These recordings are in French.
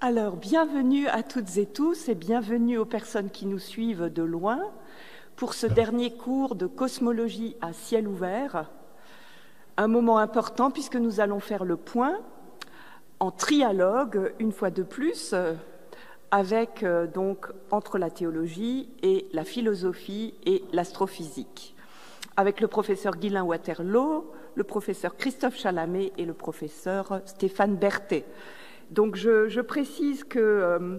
Alors, bienvenue à toutes et tous et bienvenue aux personnes qui nous suivent de loin pour ce dernier cours de cosmologie à ciel ouvert. Un moment important puisque nous allons faire le point en trialogue, une fois de plus, avec donc entre la théologie et la philosophie et l'astrophysique, avec le professeur Guylain Waterloo, le professeur Christophe Chalamet et le professeur Stéphane Berthet. Donc je précise que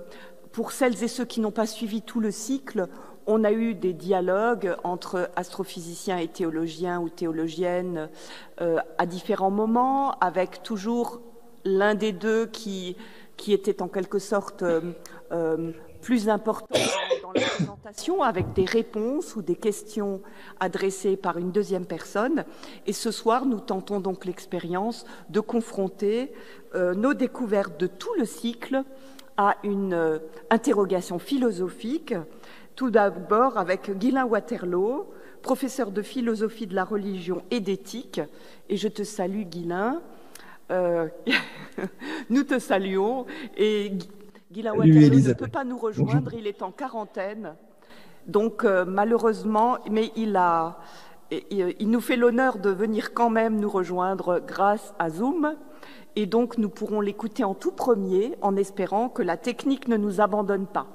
pour celles et ceux qui n'ont pas suivi tout le cycle, on a eu des dialogues entre astrophysiciens et théologiens ou théologiennes à différents moments, avec toujours l'un des deux qui était en quelque sorte plus important dans la présentation, avec des réponses ou des questions adressées par une deuxième personne. Et ce soir, nous tentons donc l'expérience de confronter nos découvertes de tout le cycle à une interrogation philosophique, tout d'abord avec Guylain Waterloo, professeur de philosophie de la religion et d'éthique. Et je te salue, Guylain. Nous te saluons. Et Guylain Waterloo ne peut pas nous rejoindre, bonjour. Il est en quarantaine. Donc malheureusement, mais il nous fait l'honneur de venir quand même nous rejoindre grâce à Zoom. Et donc nous pourrons l'écouter en tout premier en espérant que la technique ne nous abandonne pas.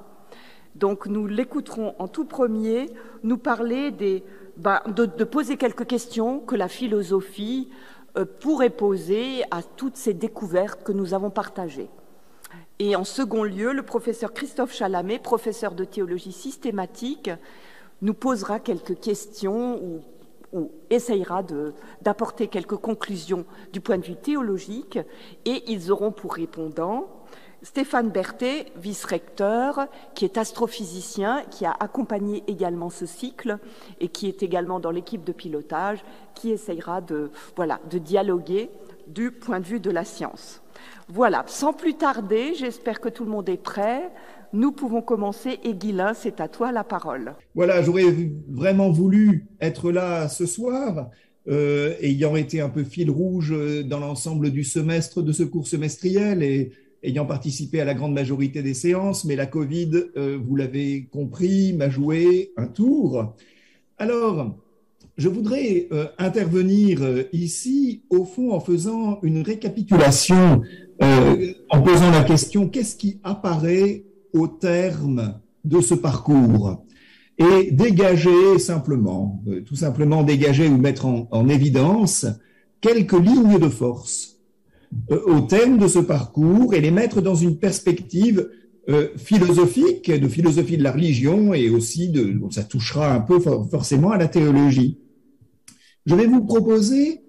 Donc nous l'écouterons en tout premier nous parler de poser quelques questions que la philosophie pourrait poser à toutes ces découvertes que nous avons partagées. Et en second lieu, le professeur Christophe Chalamet, professeur de théologie systématique, nous posera quelques questions ou essayera d'apporter quelques conclusions du point de vue théologique, et ils auront pour répondant Stéphane Berthet, vice-recteur, qui est astrophysicien, qui a accompagné également ce cycle et qui est également dans l'équipe de pilotage, qui essayera de dialoguer du point de vue de la science. Voilà, sans plus tarder, j'espère que tout le monde est prêt. Nous pouvons commencer et Guylain, c'est à toi la parole. Voilà, j'aurais vraiment voulu être là ce soir, ayant été un peu fil rouge dans l'ensemble du semestre de ce cours semestriel et ayant participé à la grande majorité des séances, mais la Covid, vous l'avez compris, m'a joué un tour. Alors, je voudrais intervenir ici, au fond, en faisant une récapitulation, en posant la question, qu'est-ce qui apparaît au terme de ce parcours? Et dégager simplement, tout simplement dégager ou mettre en évidence quelques lignes de force au terme de ce parcours et les mettre dans une perspective philosophique, de philosophie de la religion et aussi ça touchera un peu forcément à la théologie. Je vais vous proposer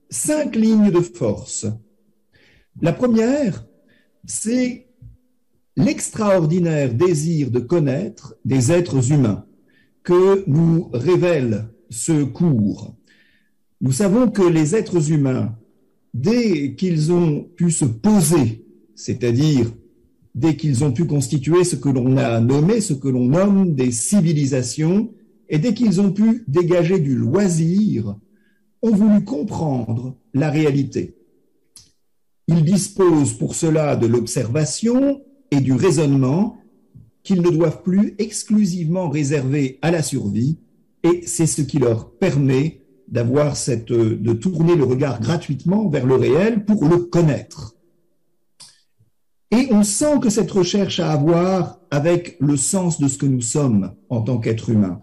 5 lignes de force. La première, c'est l'extraordinaire désir de connaître des êtres humains que nous révèle ce cours. Nous savons que les êtres humains, dès qu'ils ont pu se poser, c'est-à-dire dès qu'ils ont pu constituer ce que l'on a nommé, ce que l'on nomme des civilisations, et dès qu'ils ont pu dégager du loisir, ont voulu comprendre la réalité. Ils disposent pour cela de l'observation et du raisonnement qu'ils ne doivent plus exclusivement réserver à la survie, et c'est ce qui leur permet de tourner le regard gratuitement vers le réel pour le connaître. Et on sent que cette recherche a à voir avec le sens de ce que nous sommes en tant qu'être humain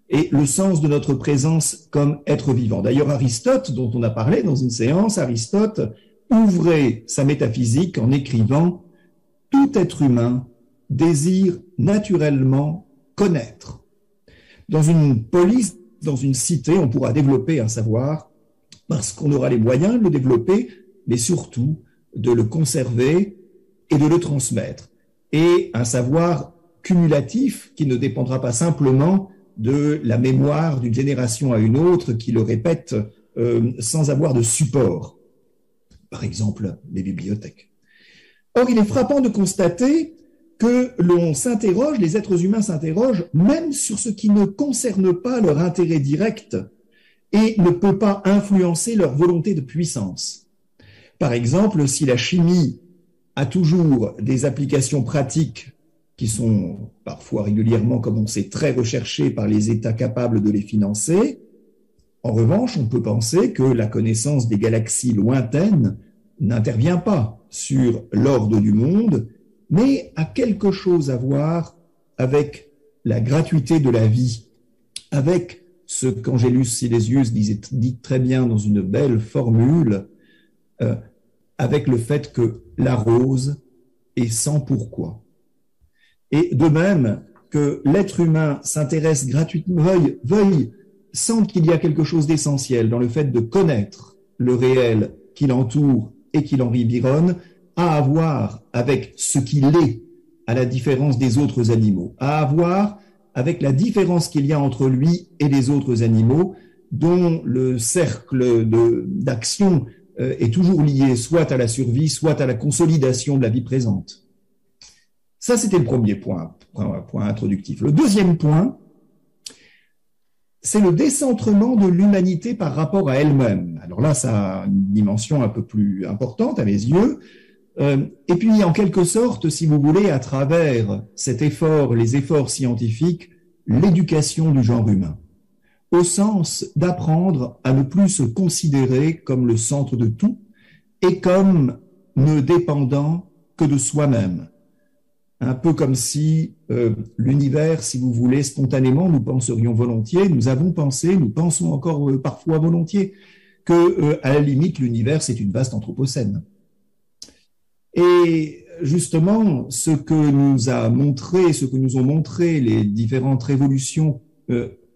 et le sens de notre présence comme être vivant. D'ailleurs, Aristote, dont on a parlé dans une séance, Aristote ouvrait sa métaphysique en écrivant « Tout être humain désire naturellement connaître ». Dans une polis, dans une cité, on pourra développer un savoir parce qu'on aura les moyens de le développer, mais surtout de le conserver et de le transmettre. Et un savoir cumulatif qui ne dépendra pas simplement de la mémoire d'une génération à une autre qui le répète sans avoir de support. Par exemple, les bibliothèques. Or, il est frappant de constater que l'on s'interroge, les êtres humains s'interrogent même sur ce qui ne concerne pas leur intérêt direct et ne peut pas influencer leur volonté de puissance. Par exemple, si la chimie a toujours des applications pratiques qui sont parfois régulièrement, comme on sait, très recherchées par les États capables de les financer. En revanche, on peut penser que la connaissance des galaxies lointaines n'intervient pas sur l'ordre du monde, mais a quelque chose à voir avec la gratuité de la vie, avec ce qu'Angelus Silesius dit très bien dans une belle formule, avec le fait que la rose est sans pourquoi. Et de même que l'être humain s'intéresse gratuitement, veuille sente qu'il y a quelque chose d'essentiel dans le fait de connaître le réel qui l'entoure et qui l'environne, à avoir avec ce qu'il est, à la différence des autres animaux, à avoir avec la différence qu'il y a entre lui et les autres animaux, dont le cercle d'action est toujours lié soit à la survie, soit à la consolidation de la vie présente. Ça, c'était le premier point introductif. Le deuxième point, c'est le décentrement de l'humanité par rapport à elle-même. Alors là, ça a une dimension un peu plus importante à mes yeux. Et puis, en quelque sorte, si vous voulez, à travers cet effort, les efforts scientifiques, l'éducation du genre humain, au sens d'apprendre à ne plus se considérer comme le centre de tout et comme ne dépendant que de soi-même. Un peu comme si l'univers, si vous voulez, spontanément, nous penserions volontiers, nous avons pensé, nous pensons encore parfois volontiers, que à la limite, l'univers, c'est une vaste anthropocène. Et justement, ce que nous ont montré les différentes révolutions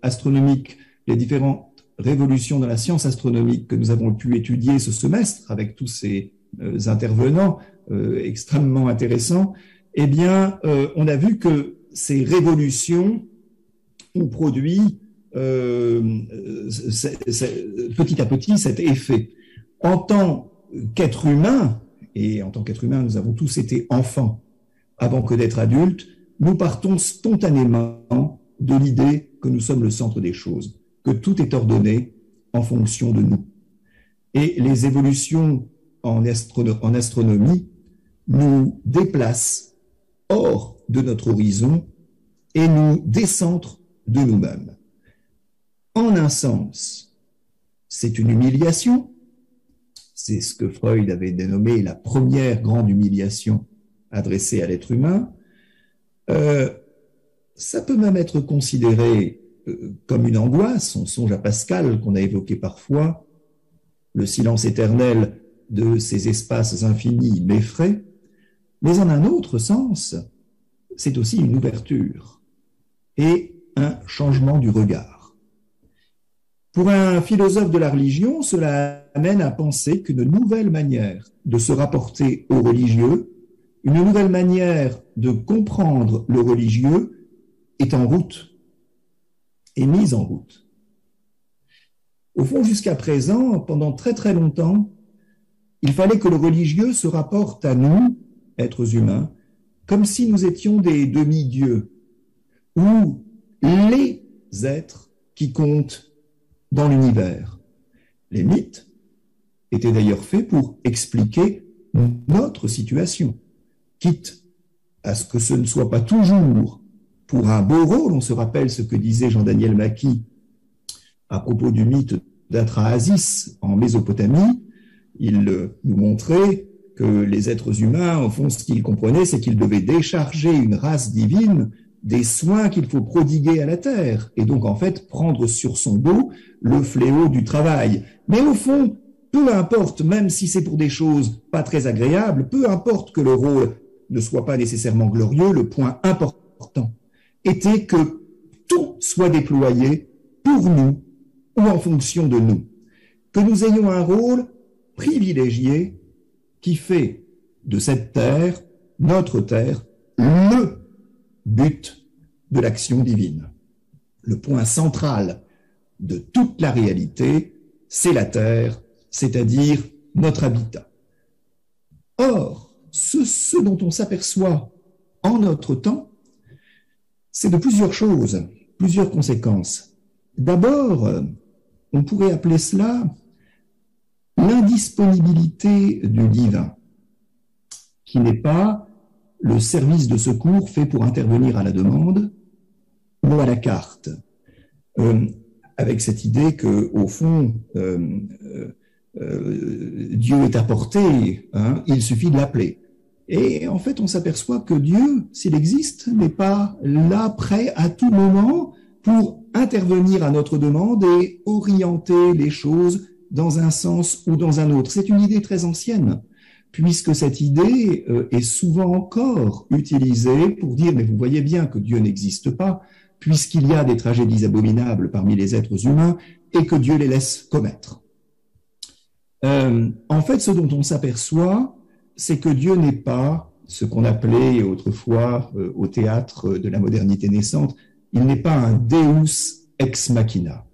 astronomiques, les différentes révolutions dans la science astronomique que nous avons pu étudier ce semestre avec tous ces intervenants extrêmement intéressants, eh bien, on a vu que ces révolutions ont produit petit à petit cet effet. En tant qu'être humain, et en tant qu'être humain, nous avons tous été enfants avant que d'être adultes, nous partons spontanément de l'idée que nous sommes le centre des choses, que tout est ordonné en fonction de nous. Et les évolutions en astronomie nous déplacent hors de notre horizon et nous décentrent de nous-mêmes. En un sens, c'est une humiliation. C'est ce que Freud avait dénommé la première grande humiliation adressée à l'être humain. Ça peut même être considéré comme une angoisse. On songe à Pascal, qu'on a évoqué parfois. Le silence éternel de ces espaces infinis m'effraie. Mais en un autre sens, c'est aussi une ouverture et un changement du regard. Pour un philosophe de la religion, cela amène à penser qu'une nouvelle manière de se rapporter au religieux, une nouvelle manière de comprendre le religieux est en route, est mise en route. Au fond, jusqu'à présent, pendant très très longtemps, il fallait que le religieux se rapporte à nous, êtres humains, comme si nous étions des demi-dieux, ou les êtres qui comptent dans l'univers. Les mythes étaient d'ailleurs faits pour expliquer notre situation, quitte à ce que ce ne soit pas toujours pour un beau rôle. On se rappelle ce que disait Jean-Daniel Mackie à propos du mythe d'Atrahasis en Mésopotamie. Il nous montrait que les êtres humains, au fond, ce qu'ils comprenaient, c'est qu'ils devaient décharger une race divine des soins qu'il faut prodiguer à la terre, et donc en fait prendre sur son dos le fléau du travail. Mais au fond, peu importe, même si c'est pour des choses pas très agréables, peu importe que le rôle ne soit pas nécessairement glorieux, le point important était que tout soit déployé pour nous ou en fonction de nous, que nous ayons un rôle privilégié qui fait de cette terre, notre terre, le but de l'action divine. Le point central de toute la réalité, c'est la terre, c'est-à-dire notre habitat. Or, ce dont on s'aperçoit en notre temps, c'est de plusieurs choses, plusieurs conséquences. D'abord, on pourrait appeler cela l'indisponibilité du divin. qui n'est pas le service de secours fait pour intervenir à la demande ou à la carte, avec cette idée que, au fond, Dieu est à portée, hein, il suffit de l'appeler. Et en fait, on s'aperçoit que Dieu, s'il existe, n'est pas là, prêt à tout moment pour intervenir à notre demande et orienter les choses dans un sens ou dans un autre. C'est une idée très ancienne, puisque cette idée est souvent encore utilisée pour dire, mais vous voyez bien que Dieu n'existe pas, puisqu'il y a des tragédies abominables parmi les êtres humains et que Dieu les laisse commettre. En fait, ce dont on s'aperçoit, c'est que Dieu n'est pas ce qu'on appelait autrefois au théâtre de la modernité naissante, il n'est pas un Deus ex machina.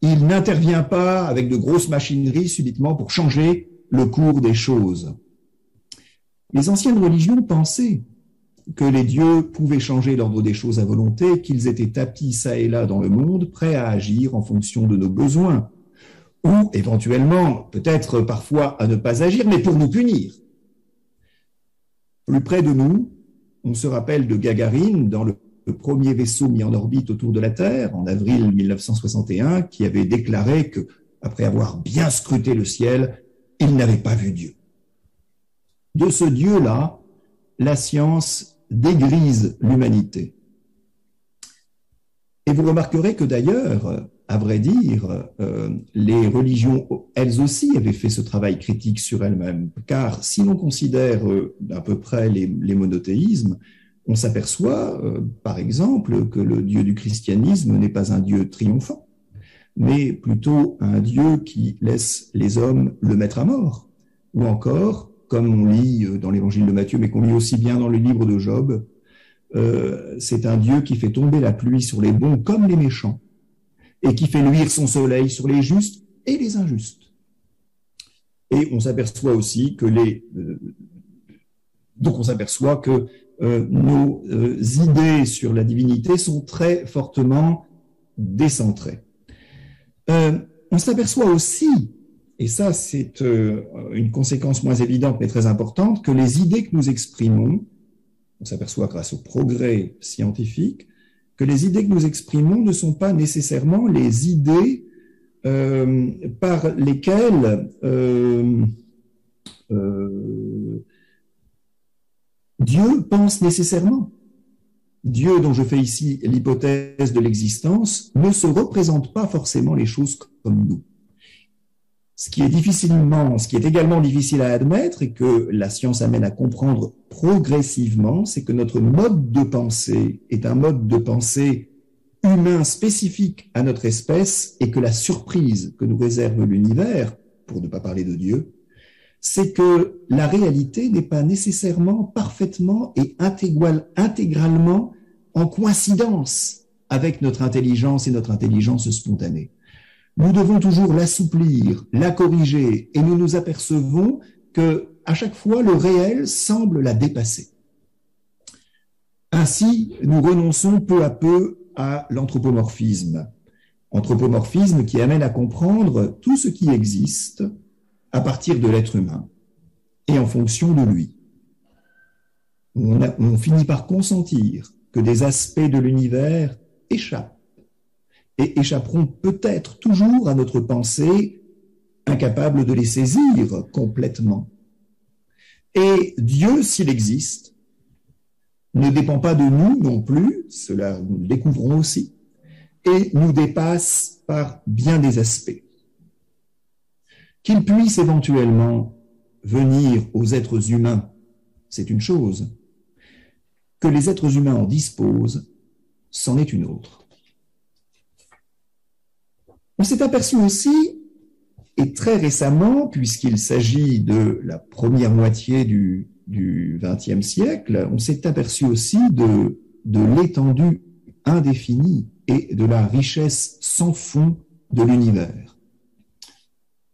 Il n'intervient pas avec de grosses machineries subitement pour changer le cours des choses. Les anciennes religions pensaient que les dieux pouvaient changer l'ordre des choses à volonté, qu'ils étaient tapis ça et là dans le monde, prêts à agir en fonction de nos besoins, ou éventuellement, peut-être parfois à ne pas agir, mais pour nous punir. Plus près de nous, on se rappelle de Gagarine, dans le premier vaisseau mis en orbite autour de la Terre, en avril 1961, qui avait déclaré que, après avoir bien scruté le ciel, il n'avait pas vu Dieu. De ce Dieu-là, la science dégrise l'humanité. Et vous remarquerez que d'ailleurs, à vrai dire, les religions, elles aussi, avaient fait ce travail critique sur elles-mêmes, car si l'on considère à peu près les monothéismes, on s'aperçoit, par exemple, que le Dieu du christianisme n'est pas un Dieu triomphant, mais plutôt un Dieu qui laisse les hommes le mettre à mort, ou encore, comme on lit dans l'évangile de Matthieu, mais qu'on lit aussi bien dans le livre de Job, c'est un Dieu qui fait tomber la pluie sur les bons comme les méchants, et qui fait luire son soleil sur les justes et les injustes. Et on s'aperçoit aussi que nos idées sur la divinité sont très fortement décentrées. On s'aperçoit aussi, et ça c'est une conséquence moins évidente mais très importante, que les idées que nous exprimons, on s'aperçoit grâce au progrès scientifique, que les idées que nous exprimons ne sont pas nécessairement les idées par lesquelles Dieu pense nécessairement. Dieu, dont je fais ici l'hypothèse de l'existence, ne se représente pas forcément les choses comme nous. Ce qui est également difficile à admettre et que la science amène à comprendre progressivement, c'est que notre mode de pensée est un mode de pensée humain spécifique à notre espèce et que la surprise que nous réserve l'univers, pour ne pas parler de Dieu, c'est que la réalité n'est pas nécessairement parfaitement et intégralement en coïncidence avec notre intelligence et notre intelligence spontanée. Nous devons toujours l'assouplir, la corriger, et nous nous apercevons que, à chaque fois, le réel semble la dépasser. Ainsi, nous renonçons peu à peu à l'anthropomorphisme. Anthropomorphisme qui amène à comprendre tout ce qui existe à partir de l'être humain et en fonction de lui. On finit par consentir que des aspects de l'univers échappent et échapperont peut-être toujours à notre pensée, incapable de les saisir complètement. Et Dieu, s'il existe, ne dépend pas de nous non plus, cela nous le découvrons aussi, et nous dépasse par bien des aspects. Qu'il puisse éventuellement venir aux êtres humains, c'est une chose. Que les êtres humains en disposent, c'en est une autre. On s'est aperçu aussi, et très récemment, puisqu'il s'agit de la première moitié du XXe siècle, on s'est aperçu aussi de l'étendue indéfinie et de la richesse sans fond de l'univers.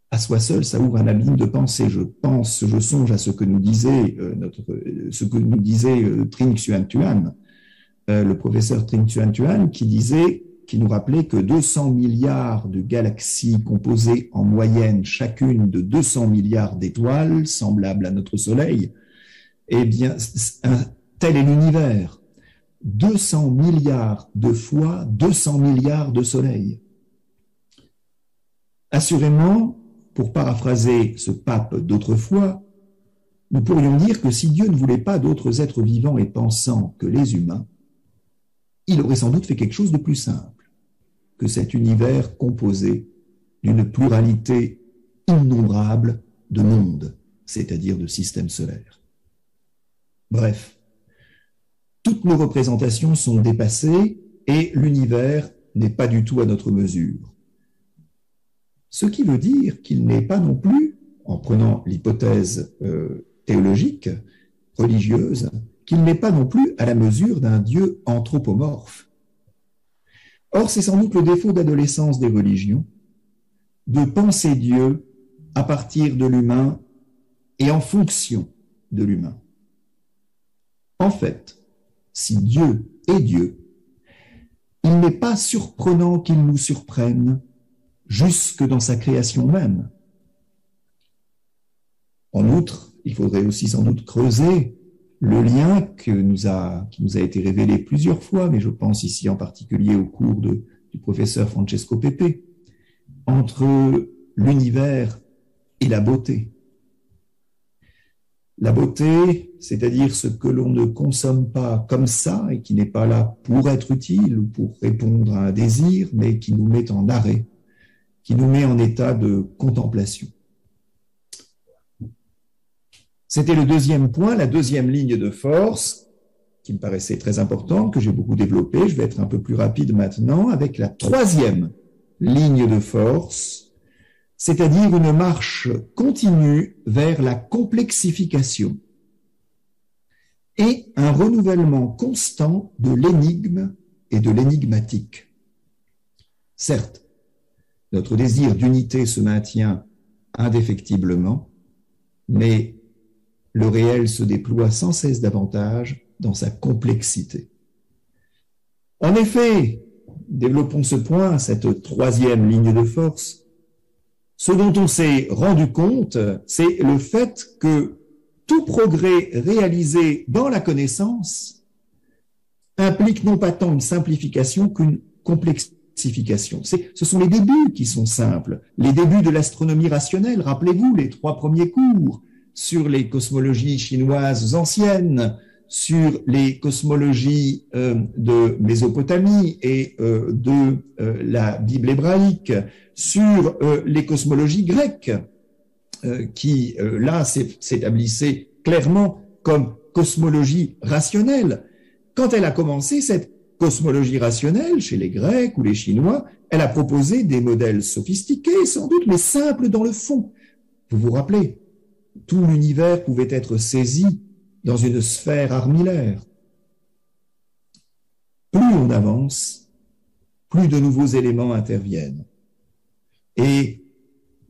À soi seul, ça ouvre un abîme de pensée. Je songe à ce que nous disait Trinh Xuan Tuan, le professeur Trinh Xuan Tuan, qui nous rappelait que 200 milliards de galaxies composées en moyenne chacune de 200 milliards d'étoiles, semblables à notre Soleil, Eh bien, tel est l'univers. 200 milliards de fois 200 milliards de soleils. Assurément, pour paraphraser ce pape d'autrefois, nous pourrions dire que si Dieu ne voulait pas d'autres êtres vivants et pensants que les humains, il aurait sans doute fait quelque chose de plus simple que cet univers composé d'une pluralité innombrable de mondes, c'est-à-dire de systèmes solaires. Bref, toutes nos représentations sont dépassées et l'univers n'est pas du tout à notre mesure. Ce qui veut dire qu'il n'est pas non plus, en prenant l'hypothèse théologique, religieuse, qu'il n'est pas non plus à la mesure d'un Dieu anthropomorphe. Or, c'est sans doute le défaut d'adolescence des religions, de penser Dieu à partir de l'humain et en fonction de l'humain. En fait, si Dieu est Dieu, il n'est pas surprenant qu'il nous surprenne jusque dans sa création même. En outre, il faudrait aussi sans doute creuser le lien qui nous a été révélé plusieurs fois, mais je pense ici en particulier au cours du professeur Francesco Pepe, entre l'univers et la beauté. La beauté, c'est-à-dire ce que l'on ne consomme pas comme ça et qui n'est pas là pour être utile ou pour répondre à un désir, mais qui nous met en arrêt, qui nous met en état de contemplation. C'était le deuxième point, la deuxième ligne de force, qui me paraissait très importante, que j'ai beaucoup développée. Je vais être un peu plus rapide maintenant, avec la troisième ligne de force, c'est-à-dire une marche continue vers la complexification et un renouvellement constant de l'énigme et de l'énigmatique. Certes, notre désir d'unité se maintient indéfectiblement, mais le réel se déploie sans cesse davantage dans sa complexité. En effet, développons ce point, cette troisième ligne de force, ce dont on s'est rendu compte, c'est le fait que tout progrès réalisé dans la connaissance implique non pas tant une simplification qu'une complexification. Ce sont les débuts qui sont simples, les débuts de l'astronomie rationnelle. Rappelez-vous les 3 premiers cours sur les cosmologies chinoises anciennes, sur les cosmologies de Mésopotamie et de la Bible hébraïque, sur les cosmologies grecques, qui là s'établissaient clairement comme cosmologie rationnelle. Quand elle a commencé, cette cosmologie rationnelle, chez les Grecs ou les Chinois, elle a proposé des modèles sophistiqués, sans doute, mais simples dans le fond. Vous vous rappelez, tout l'univers pouvait être saisi dans une sphère armillaire. Plus on avance, plus de nouveaux éléments interviennent. Et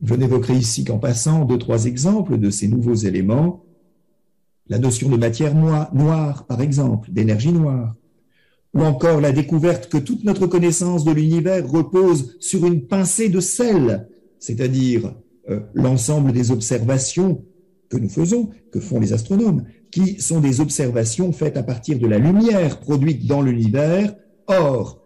je n'évoquerai ici qu'en passant 2-3 exemples de ces nouveaux éléments. La notion de matière noire, par exemple, d'énergie noire, ou encore la découverte que toute notre connaissance de l'univers repose sur une pincée de sel, c'est-à-dire l'ensemble des observations que nous faisons, que font les astronomes, qui sont des observations faites à partir de la lumière produite dans l'univers. Or,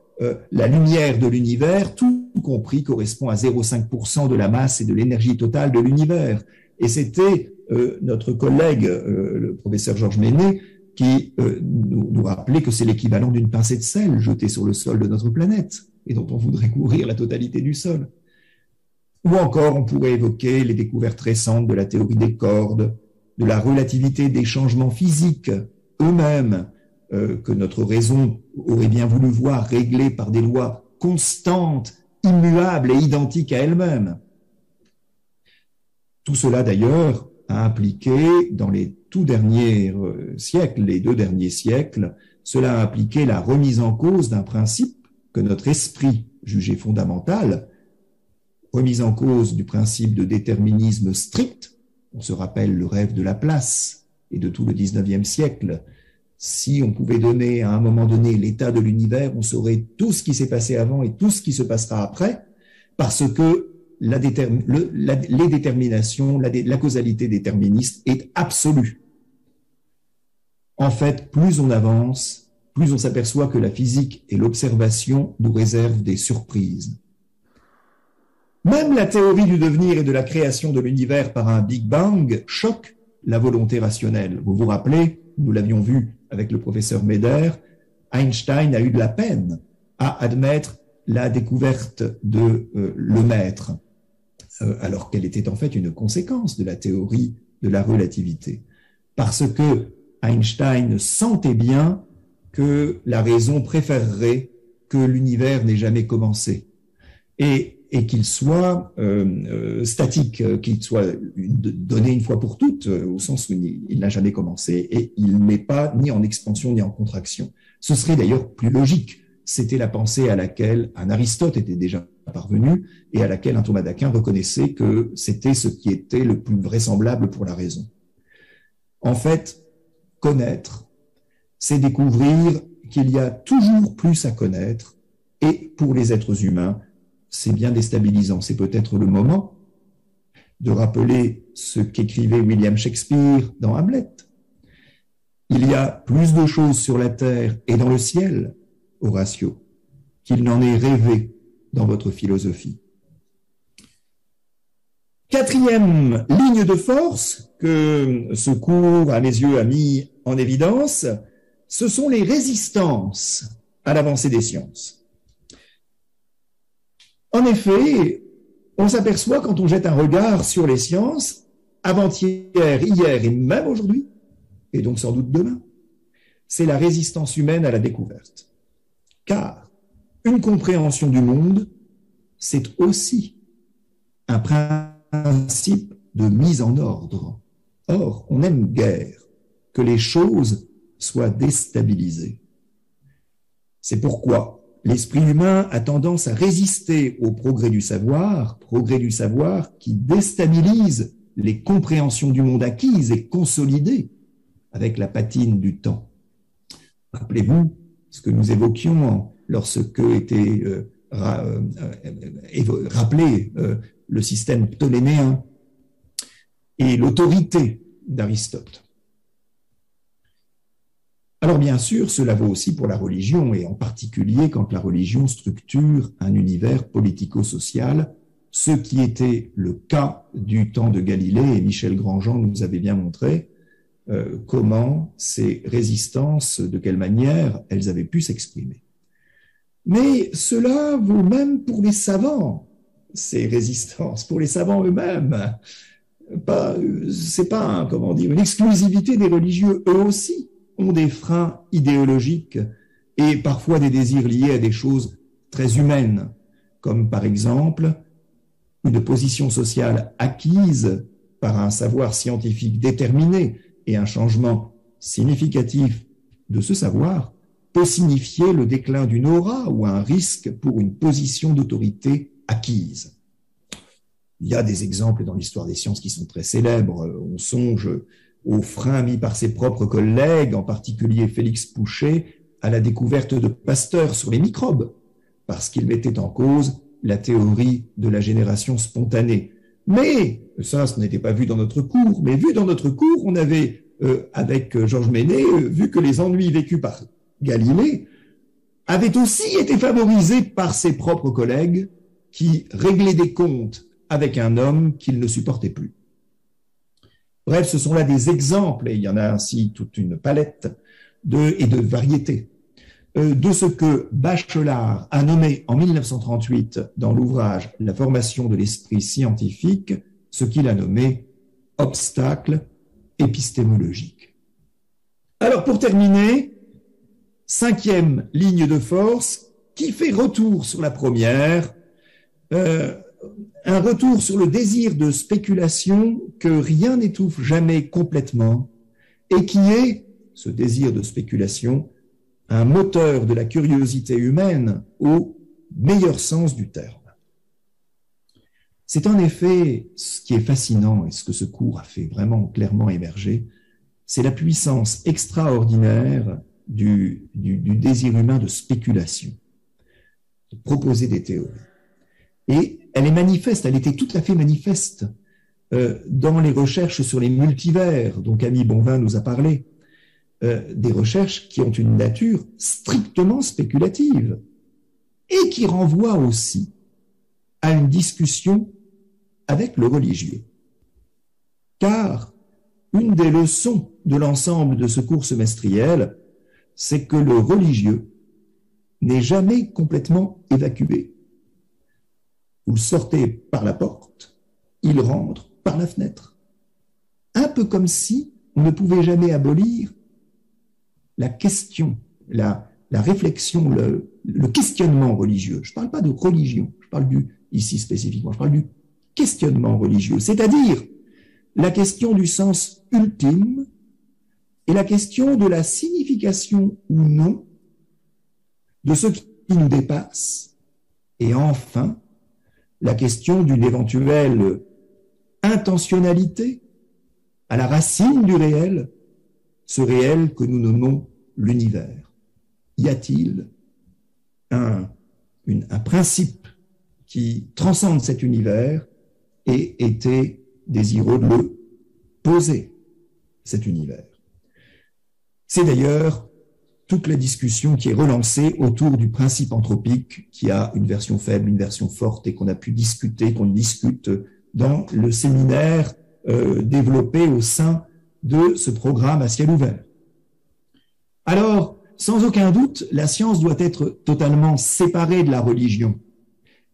la lumière de l'univers, tout compris, correspond à 0,5% de la masse et de l'énergie totale de l'univers. Et c'était notre collègue, le professeur Georges Ménet, qui nous rappelait que c'est l'équivalent d'une pincée de sel jetée sur le sol de notre planète et dont on voudrait couvrir la totalité du sol. Ou encore, on pourrait évoquer les découvertes récentes de la théorie des cordes, de la relativité des changements physiques eux-mêmes, que notre raison aurait bien voulu voir réglés par des lois constantes, immuables et identiques à elles-mêmes. Tout cela, d'ailleurs, a impliqué, dans les tout derniers siècles, les 2 derniers siècles, cela a impliqué la remise en cause d'un principe que notre esprit jugeait fondamental, remise en cause du principe de déterminisme strict. On se rappelle le rêve de Laplace et de tout le 19e siècle. Si on pouvait donner à un moment donné l'état de l'univers, on saurait tout ce qui s'est passé avant et tout ce qui se passera après, parce que les déterminations, la causalité déterministe est absolue. En fait, plus on avance, plus on s'aperçoit que la physique et l'observation nous réservent des surprises. Même la théorie du devenir et de la création de l'univers par un Big Bang choque la volonté rationnelle. Vous vous rappelez, nous l'avions vu avec le professeur Meder, Einstein a eu de la peine à admettre la découverte de le maître, alors qu'elle était en fait une conséquence de la théorie de la relativité. Parce que Einstein sentait bien que la raison préférerait que l'univers n'ait jamais commencé et qu'il soit statique, qu'il soit donné une fois pour toutes, au sens où il n'a jamais commencé et il n'est pas ni en expansion ni en contraction. Ce serait d'ailleurs plus logique. C'était la pensée à laquelle un Aristote était déjà parvenu et à laquelle un Thomas d'Aquin reconnaissait que c'était ce qui était le plus vraisemblable pour la raison. En fait, connaître, c'est découvrir qu'il y a toujours plus à connaître et pour les êtres humains, c'est bien déstabilisant. C'est peut-être le moment de rappeler ce qu'écrivait William Shakespeare dans Hamlet. Il y a plus de choses sur la terre et dans le ciel, Horatio, qu'il n'en est rêvé dans votre philosophie. Quatrième ligne de force que ce cours, à mes yeux, a mis en évidence, ce sont les résistances à l'avancée des sciences. En effet, on s'aperçoit quand on jette un regard sur les sciences, avant-hier, hier et même aujourd'hui, et donc sans doute demain, c'est la résistance humaine à la découverte. Car une compréhension du monde, c'est aussi un principe de mise en ordre. Or, on n'aime guère que les choses soient déstabilisées. C'est pourquoi l'esprit humain a tendance à résister au progrès du savoir qui déstabilise les compréhensions du monde acquises et consolidées avec la patine du temps. Rappelez-vous ce que nous évoquions lorsque était rappelé le système ptoléméen et l'autorité d'Aristote. Alors bien sûr, cela vaut aussi pour la religion, et en particulier quand la religion structure un univers politico-social, ce qui était le cas du temps de Galilée, et Michel Grandjean nous avait bien montré comment ces résistances, de quelle manière elles avaient pu s'exprimer. Mais cela vaut même pour les savants, ces résistances, pour les savants eux-mêmes. C'est pas, une exclusivité des religieux. Eux aussi ont des freins idéologiques et parfois des désirs liés à des choses très humaines, comme par exemple une position sociale acquise par un savoir scientifique déterminé et un changement significatif de ce savoir peut signifier le déclin d'une aura ou un risque pour une position d'autorité acquise. Il y a des exemples dans l'histoire des sciences qui sont très célèbres. On songe aux freins mis par ses propres collègues, en particulier Félix Pouchet, à la découverte de Pasteur sur les microbes, parce qu'il mettait en cause la théorie de la génération spontanée. Mais, ça, ce n'était pas vu dans notre cours, mais vu dans notre cours, on avait, avec Georges Ménet, vu que les ennuis vécus par Galilée avaient aussi été favorisés par ses propres collègues qui réglaient des comptes avec un homme qu'il ne supportait plus. Bref, ce sont là des exemples, et il y en a ainsi toute une palette et de variétés, de ce que Bachelard a nommé en 1938 dans l'ouvrage « La formation de l'esprit scientifique », ce qu'il a nommé « obstacle épistémologique ». Alors, pour terminer, cinquième ligne de force, qui fait retour sur la première, un retour sur le désir de spéculation que rien n'étouffe jamais complètement et qui est, ce désir de spéculation, un moteur de la curiosité humaine au meilleur sens du terme. C'est en effet ce qui est fascinant et ce que ce cours a fait vraiment clairement émerger, c'est la puissance extraordinaire du désir humain de spéculation, de proposer des théories. Et elle est manifeste, elle était tout à fait manifeste dans les recherches sur les multivers dont Camille Bonvin nous a parlé. des recherches qui ont une nature strictement spéculative et qui renvoient aussi à une discussion avec le religieux. Car une des leçons de l'ensemble de ce cours semestriel, c'est que le religieux n'est jamais complètement évacué. Vous le sortez par la porte, il rentre par la fenêtre. Un peu comme si on ne pouvait jamais abolir la question, la réflexion, le questionnement religieux. Je ne parle pas de religion, je parle ici spécifiquement, je parle du questionnement religieux, c'est-à-dire la question du sens ultime et la question de la signification ou non de ce qui nous dépasse, et enfin la question d'une éventuelle intentionnalité à la racine du réel, ce réel que nous nommons l'univers. Y a-t-il un principe qui transcende cet univers et était désireux de le poser, cet univers? C'est d'ailleurs toute la discussion qui est relancée autour du principe anthropique, qui a une version faible, une version forte, et qu'on a pu discuter, qu'on discute dans le séminaire développé au sein de ce programme à ciel ouvert. Alors, sans aucun doute, la science doit être totalement séparée de la religion.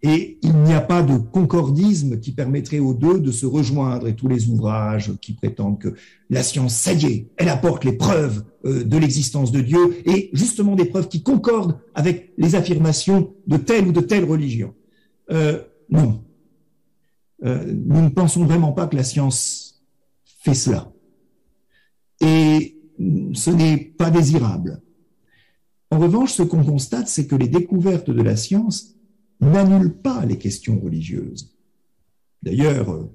Et il n'y a pas de concordisme qui permettrait aux deux de se rejoindre, et tous les ouvrages qui prétendent que la science, ça y est, elle apporte les preuves de l'existence de Dieu, et justement des preuves qui concordent avec les affirmations de telle ou de telle religion. Non. Nous ne pensons vraiment pas que la science fait cela. Et ce n'est pas désirable. En revanche, ce qu'on constate, c'est que les découvertes de la science n'annule pas les questions religieuses. D'ailleurs,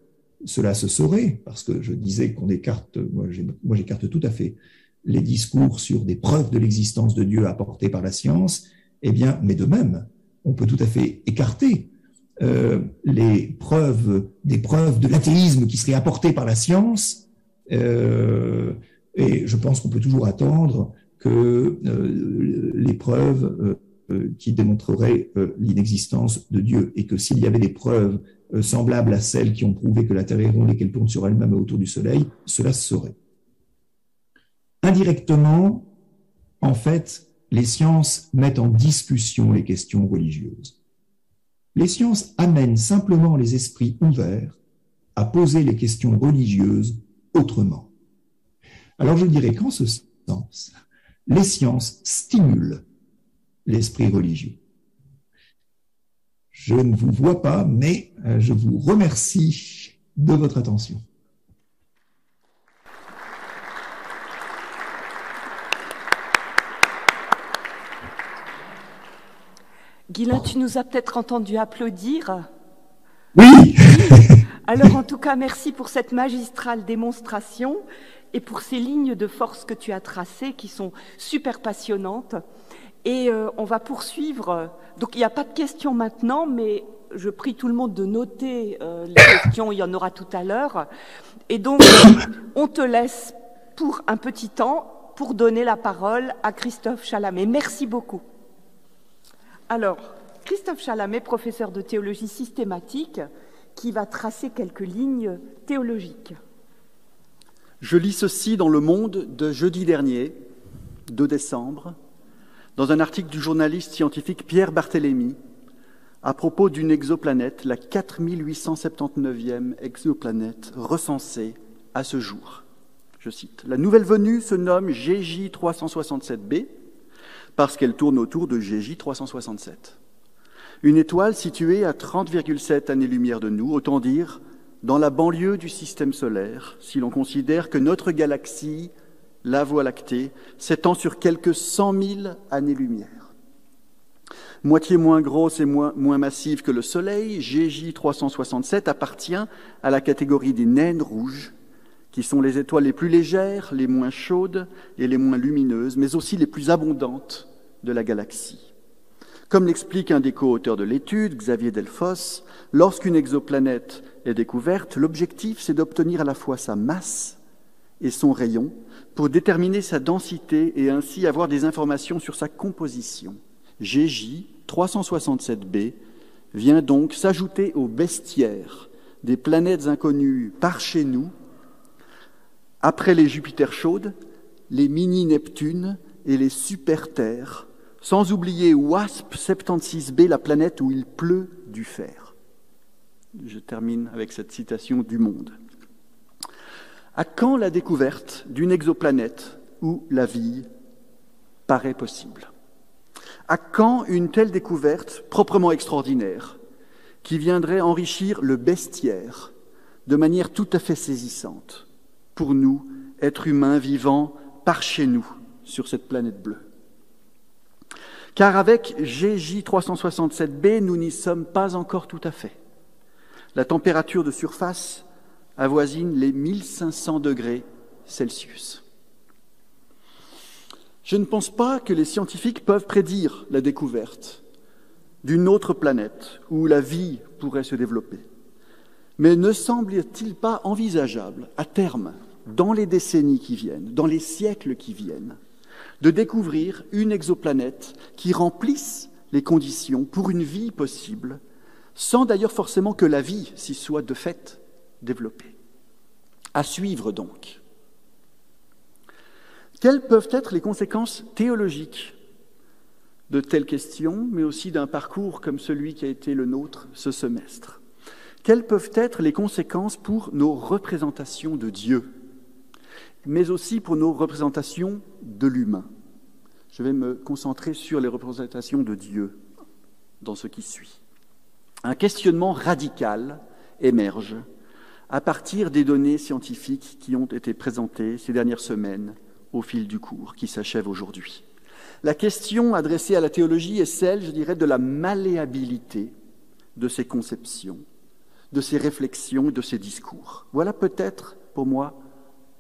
cela se saurait, parce que je disais qu'on écarte, moi j'écarte tout à fait les discours sur des preuves de l'existence de Dieu apportées par la science, eh bien, mais de même, on peut tout à fait écarter des preuves de l'athéisme qui seraient apportées par la science, et je pense qu'on peut toujours attendre que les preuves qui démontreraient l'inexistence de Dieu, et que s'il y avait des preuves semblables à celles qui ont prouvé que la Terre est ronde et qu'elle tourne sur elle-même autour du Soleil, cela se saurait. Indirectement, en fait, les sciences mettent en discussion les questions religieuses. Les sciences amènent simplement les esprits ouverts à poser les questions religieuses autrement. Alors je dirais qu'en ce sens, les sciences stimulent l'esprit religieux. Je ne vous vois pas, mais je vous remercie de votre attention. Guylain, tu nous as peut-être entendu applaudir. Oui. Alors en tout cas, merci pour cette magistrale démonstration et pour ces lignes de force que tu as tracées qui sont super passionnantes. Et on va poursuivre. Donc il n'y a pas de questions maintenant, mais je prie tout le monde de noter les questions, il y en aura tout à l'heure. Et donc on te laisse pour un petit temps pour donner la parole à Christophe Chalamet. Merci beaucoup. Alors, Christophe Chalamet, professeur de théologie systématique, qui va tracer quelques lignes théologiques. Je lis ceci dans Le Monde de jeudi dernier, 2 décembre, dans un article du journaliste scientifique Pierre Barthélémy, à propos d'une exoplanète, la 4879e exoplanète recensée à ce jour. Je cite, « La nouvelle venue se nomme GJ 367b, parce qu'elle tourne autour de GJ 367. Une étoile située à 30,7 années-lumière de nous, autant dire dans la banlieue du système solaire, si l'on considère que notre galaxie, la Voie lactée, s'étend sur quelques 100 000 années-lumière. Moitié moins grosse et moins massive que le Soleil, GJ 367 appartient à la catégorie des naines rouges, qui sont les étoiles les plus légères, les moins chaudes et les moins lumineuses, mais aussi les plus abondantes de la galaxie. Comme l'explique un des co-auteurs de l'étude, Xavier Delfosse, lorsqu'une exoplanète est découverte, l'objectif c'est d'obtenir à la fois sa masse et son rayon pour déterminer sa densité et ainsi avoir des informations sur sa composition. GJ 367b vient donc s'ajouter au bestiaire des planètes inconnues par chez nous, après les Jupiter chaudes, les mini-Neptunes et les super-Terres, sans oublier WASP 76b, la planète où il pleut du fer. Je termine avec cette citation du Monde. À quand la découverte d'une exoplanète où la vie paraît possible? À quand une telle découverte proprement extraordinaire qui viendrait enrichir le bestiaire de manière tout à fait saisissante pour nous, êtres humains vivant par chez nous sur cette planète bleue? Car avec GJ 367b, nous n'y sommes pas encore tout à fait. La température de surface avoisine les 1500 degrés Celsius. Je ne pense pas que les scientifiques peuvent prédire la découverte d'une autre planète où la vie pourrait se développer. Mais ne semble-t-il pas envisageable, à terme, dans les décennies qui viennent, dans les siècles qui viennent, de découvrir une exoplanète qui remplisse les conditions pour une vie possible, sans d'ailleurs forcément que la vie s'y soit de fait développée? À suivre donc. Quelles peuvent être les conséquences théologiques de telles questions, mais aussi d'un parcours comme celui qui a été le nôtre ce semestre? Quelles peuvent être les conséquences pour nos représentations de Dieu, mais aussi pour nos représentations de l'humain? Je vais me concentrer sur les représentations de Dieu dans ce qui suit. Un questionnement radical émerge à partir des données scientifiques qui ont été présentées ces dernières semaines au fil du cours qui s'achève aujourd'hui. La question adressée à la théologie est celle, je dirais, de la malléabilité de ces conceptions, de ces réflexions et de ces discours. Voilà peut-être, pour moi,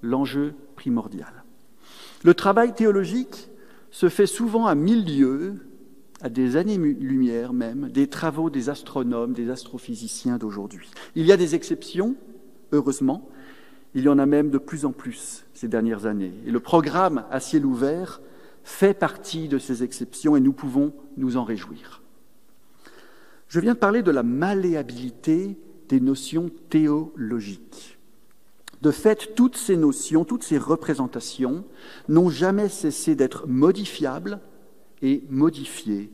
l'enjeu primordial. Le travail théologique se fait souvent à 1000 lieues, à des années-lumière même, des travaux des astronomes, des astrophysiciens d'aujourd'hui. Il y a des exceptions, heureusement, il y en a même de plus en plus ces dernières années. Et le programme à ciel ouvert fait partie de ces exceptions et nous pouvons nous en réjouir. Je viens de parler de la malléabilité des notions théologiques. De fait, toutes ces notions, toutes ces représentations n'ont jamais cessé d'être modifiables et modifiées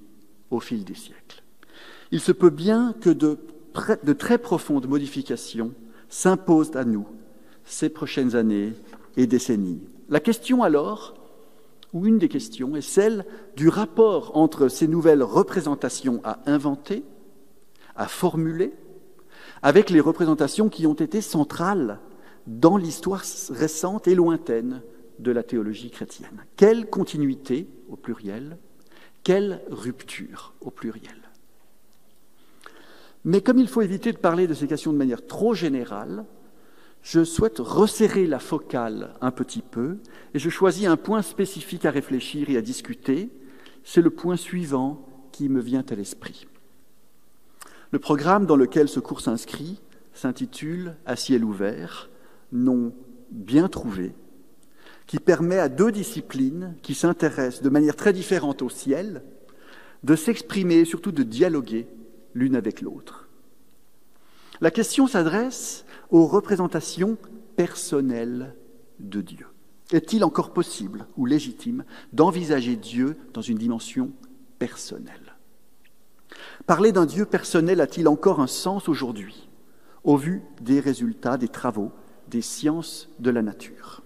au fil des siècles. Il se peut bien que de très profondes modifications s'imposent à nous ces prochaines années et décennies. La question alors, ou une des questions, est celle du rapport entre ces nouvelles représentations à inventer, à formuler, avec les représentations qui ont été centrales dans l'histoire récente et lointaine de la théologie chrétienne. Quelle continuité au pluriel, quelle rupture au pluriel. Mais comme il faut éviter de parler de ces questions de manière trop générale, je souhaite resserrer la focale un petit peu et je choisis un point spécifique à réfléchir et à discuter. C'est le point suivant qui me vient à l'esprit. Le programme dans lequel ce cours s'inscrit s'intitule « À ciel ouvert », nom bien trouvé, qui permet à deux disciplines qui s'intéressent de manière très différente au ciel de s'exprimer et surtout de dialoguer l'une avec l'autre. La question s'adresse aux représentations personnelles de Dieu. Est-il encore possible ou légitime d'envisager Dieu dans une dimension personnelle? Parler d'un Dieu personnel a-t-il encore un sens aujourd'hui, au vu des résultats des travaux des sciences de la nature?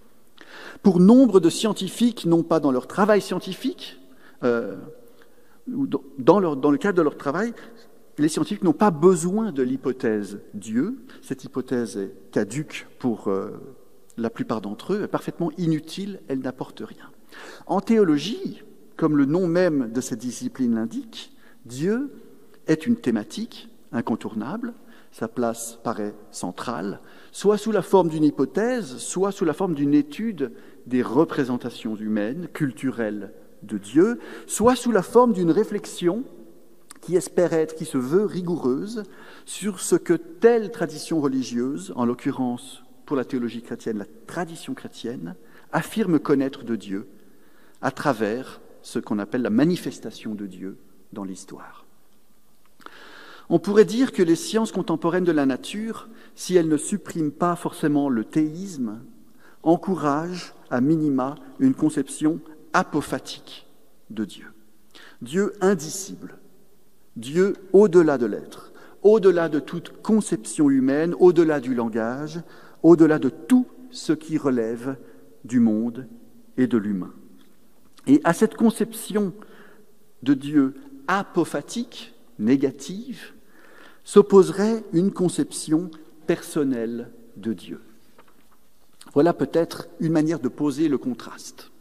Pour nombre de scientifiques, non pas dans leur travail scientifique, ou dans le cadre de leur travail, les scientifiques n'ont pas besoin de l'hypothèse Dieu. Cette hypothèse est caduque pour la plupart d'entre eux, est parfaitement inutile, elle n'apporte rien. En théologie, comme le nom même de cette discipline l'indique, Dieu est une thématique incontournable, sa place paraît centrale, soit sous la forme d'une hypothèse, soit sous la forme d'une étude des représentations humaines, culturelles de Dieu, soit sous la forme d'une réflexion qui espère être, qui se veut rigoureuse, sur ce que telle tradition religieuse, en l'occurrence pour la théologie chrétienne, la tradition chrétienne, affirme connaître de Dieu à travers ce qu'on appelle la manifestation de Dieu dans l'histoire. On pourrait dire que les sciences contemporaines de la nature, si elles ne suppriment pas forcément le théisme, encouragent à minima une conception apophatique de Dieu. Dieu indicible, Dieu au-delà de l'être, au-delà de toute conception humaine, au-delà du langage, au-delà de tout ce qui relève du monde et de l'humain. Et à cette conception de Dieu apophatique, négative, s'opposerait une conception personnelle de Dieu. Voilà peut-être une manière de poser le contraste.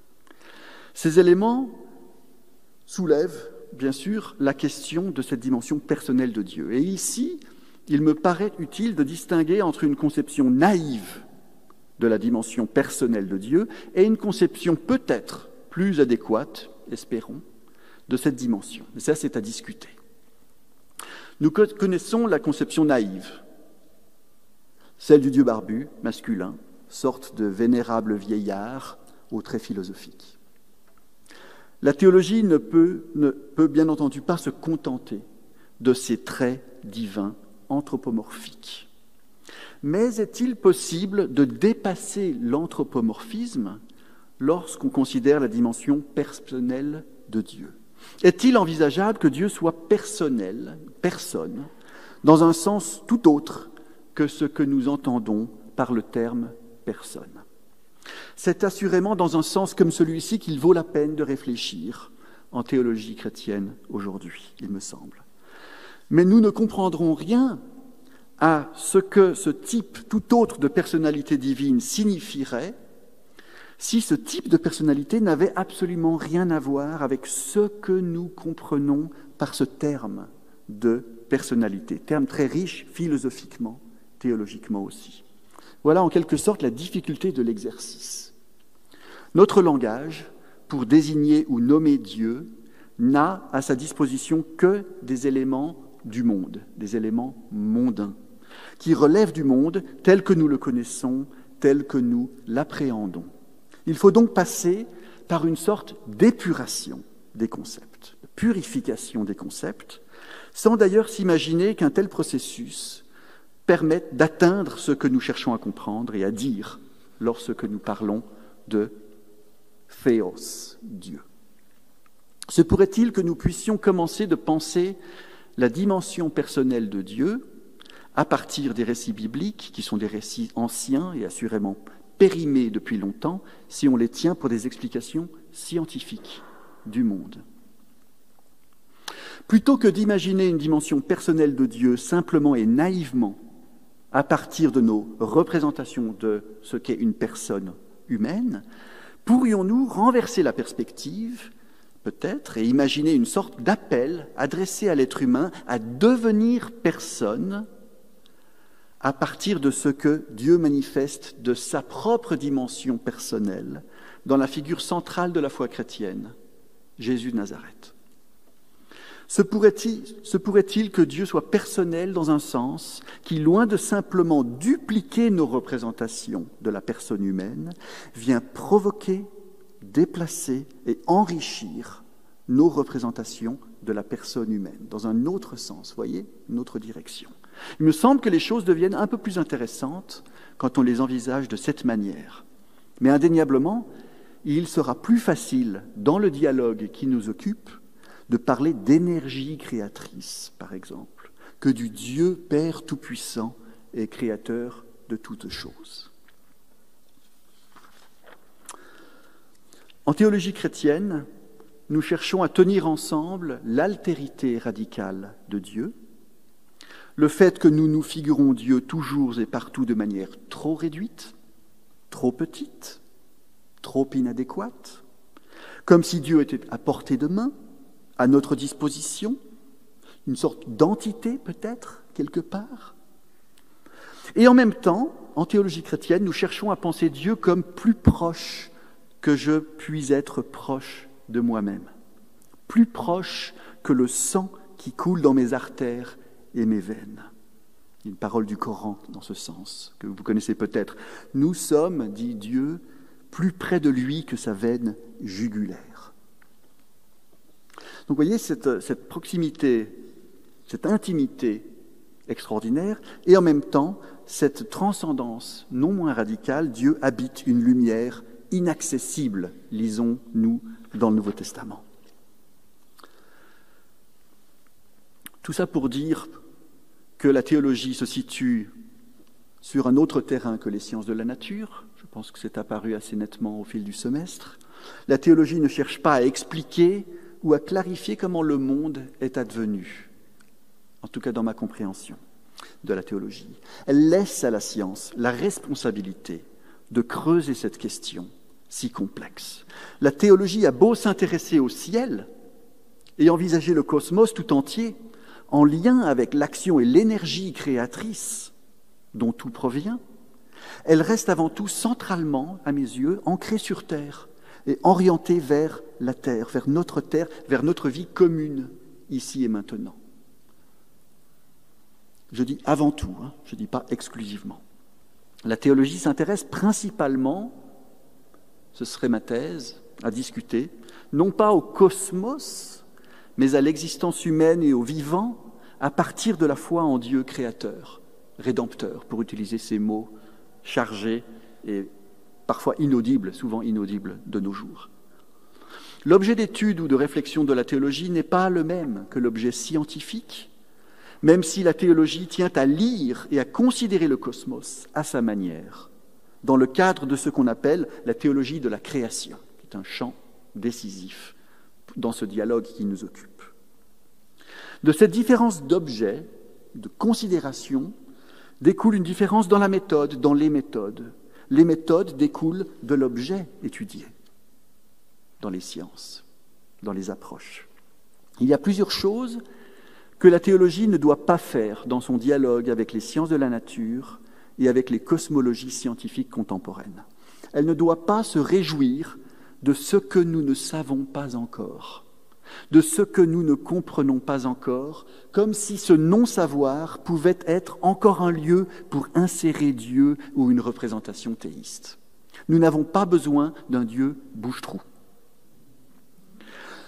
Ces éléments soulèvent, bien sûr, la question de cette dimension personnelle de Dieu. Et ici, il me paraît utile de distinguer entre une conception naïve de la dimension personnelle de Dieu et une conception peut-être plus adéquate, espérons, de cette dimension. Mais ça, c'est à discuter. Nous connaissons la conception naïve, celle du Dieu barbu, masculin, sorte de vénérable vieillard aux traits philosophiques. La théologie ne peut bien entendu pas se contenter de ces traits divins anthropomorphiques. Mais est-il possible de dépasser l'anthropomorphisme lorsqu'on considère la dimension personnelle de Dieu ? Est-il envisageable que Dieu soit personnel, personne, dans un sens tout autre que ce que nous entendons par le terme personne ? C'est assurément dans un sens comme celui-ci qu'il vaut la peine de réfléchir en théologie chrétienne aujourd'hui, il me semble. Mais nous ne comprendrons rien à ce que ce type tout autre de personnalité divine signifierait si ce type de personnalité n'avait absolument rien à voir avec ce que nous comprenons par ce terme de personnalité, terme très riche philosophiquement, théologiquement aussi. Voilà en quelque sorte la difficulté de l'exercice. Notre langage, pour désigner ou nommer Dieu, n'a à sa disposition que des éléments du monde, des éléments mondains, qui relèvent du monde tel que nous le connaissons, tel que nous l'appréhendons. Il faut donc passer par une sorte d'épuration des concepts, de purification des concepts, sans d'ailleurs s'imaginer qu'un tel processus permette d'atteindre ce que nous cherchons à comprendre et à dire lorsque nous parlons de Théos, Dieu. Se pourrait-il que nous puissions commencer de penser la dimension personnelle de Dieu à partir des récits bibliques, qui sont des récits anciens et assurément périmés depuis longtemps, si on les tient pour des explications scientifiques du monde. Plutôt que d'imaginer une dimension personnelle de Dieu simplement et naïvement à partir de nos représentations de ce qu'est une personne humaine, pourrions-nous renverser la perspective, peut-être, et imaginer une sorte d'appel adressé à l'être humain à devenir personne à partir de ce que Dieu manifeste de sa propre dimension personnelle dans la figure centrale de la foi chrétienne, Jésus de Nazareth. Se pourrait-il que Dieu soit personnel dans un sens qui, loin de simplement dupliquer nos représentations de la personne humaine, vient provoquer, déplacer et enrichir nos représentations de la personne humaine, dans un autre sens, voyez, une autre direction. Il me semble que les choses deviennent un peu plus intéressantes quand on les envisage de cette manière. Mais indéniablement, il sera plus facile, dans le dialogue qui nous occupe, de parler d'énergie créatrice, par exemple, que du Dieu Père Tout-Puissant et Créateur de toutes choses. En théologie chrétienne, nous cherchons à tenir ensemble l'altérité radicale de Dieu, le fait que nous nous figurons Dieu toujours et partout de manière trop réduite, trop petite, trop inadéquate, comme si Dieu était à portée de main, à notre disposition, une sorte d'entité peut-être, quelque part. Et en même temps, en théologie chrétienne, nous cherchons à penser Dieu comme plus proche que je puis être proche de moi-même, plus proche que le sang qui coule dans mes artères et mes veines. Il y a une parole du Coran dans ce sens, que vous connaissez peut-être. Nous sommes, dit Dieu, plus près de lui que sa veine jugulaire. Donc vous voyez cette proximité, cette intimité extraordinaire, et en même temps, cette transcendance non moins radicale. Dieu habite une lumière inaccessible, lisons-nous dans le Nouveau Testament. Tout ça pour dire que la théologie se situe sur un autre terrain que les sciences de la nature. Je pense que c'est apparu assez nettement au fil du semestre. La théologie ne cherche pas à expliquer ou à clarifier comment le monde est advenu, en tout cas dans ma compréhension de la théologie. Elle laisse à la science la responsabilité de creuser cette question si complexe. La théologie a beau s'intéresser au ciel et envisager le cosmos tout entier, en lien avec l'action et l'énergie créatrice dont tout provient, elle reste avant tout centralement, à mes yeux, ancrée sur Terre et orientée vers la Terre, vers notre vie commune, ici et maintenant. Je dis avant tout, je ne dis pas exclusivement. La théologie s'intéresse principalement, ce serait ma thèse, à discuter, non pas au cosmos, mais à l'existence humaine et au vivant, à partir de la foi en Dieu créateur, rédempteur, pour utiliser ces mots chargés et parfois inaudibles, souvent inaudibles de nos jours. L'objet d'étude ou de réflexion de la théologie n'est pas le même que l'objet scientifique, même si la théologie tient à lire et à considérer le cosmos à sa manière, dans le cadre de ce qu'on appelle la théologie de la création, qui est un champ décisif dans ce dialogue qui nous occupe. De cette différence d'objet, de considération, découle une différence dans la méthode, dans les méthodes. Les méthodes découlent de l'objet étudié dans les sciences, dans les approches. Il y a plusieurs choses que la théologie ne doit pas faire dans son dialogue avec les sciences de la nature et avec les cosmologies scientifiques contemporaines. Elle ne doit pas se réjouir de ce que nous ne savons pas encore, de ce que nous ne comprenons pas encore, comme si ce non-savoir pouvait être encore un lieu pour insérer Dieu ou une représentation théiste. Nous n'avons pas besoin d'un Dieu bouche-trou.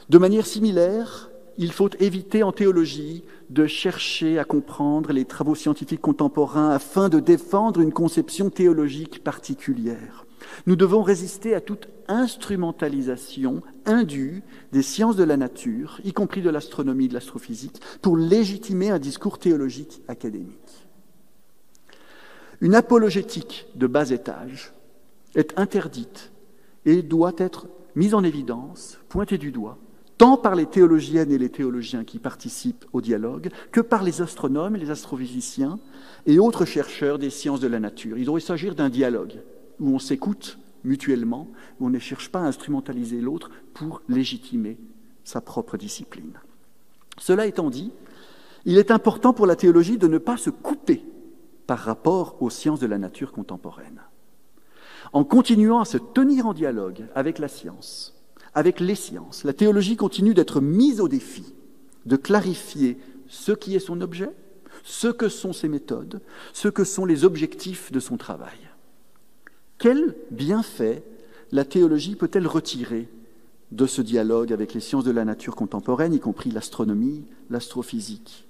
De manière similaire, il faut éviter en théologie de chercher à comprendre les travaux scientifiques contemporains afin de défendre une conception théologique particulière. Nous devons résister à toute instrumentalisation indue des sciences de la nature, y compris de l'astronomie, de l'astrophysique, pour légitimer un discours théologique académique. Une apologétique de bas étage est interdite et doit être mise en évidence, pointée du doigt, tant par les théologiennes et les théologiens qui participent au dialogue, que par les astronomes, les astrophysiciens et autres chercheurs des sciences de la nature. Il doit s'agir d'un dialogue où on s'écoute mutuellement, où on ne cherche pas à instrumentaliser l'autre pour légitimer sa propre discipline. Cela étant dit, il est important pour la théologie de ne pas se couper par rapport aux sciences de la nature contemporaines. En continuant à se tenir en dialogue avec la science, avec les sciences, la théologie continue d'être mise au défi de clarifier ce qui est son objet, ce que sont ses méthodes, ce que sont les objectifs de son travail. Quel bienfait la théologie peut-elle retirer de ce dialogue avec les sciences de la nature contemporaine, y compris l'astronomie, l'astrophysique?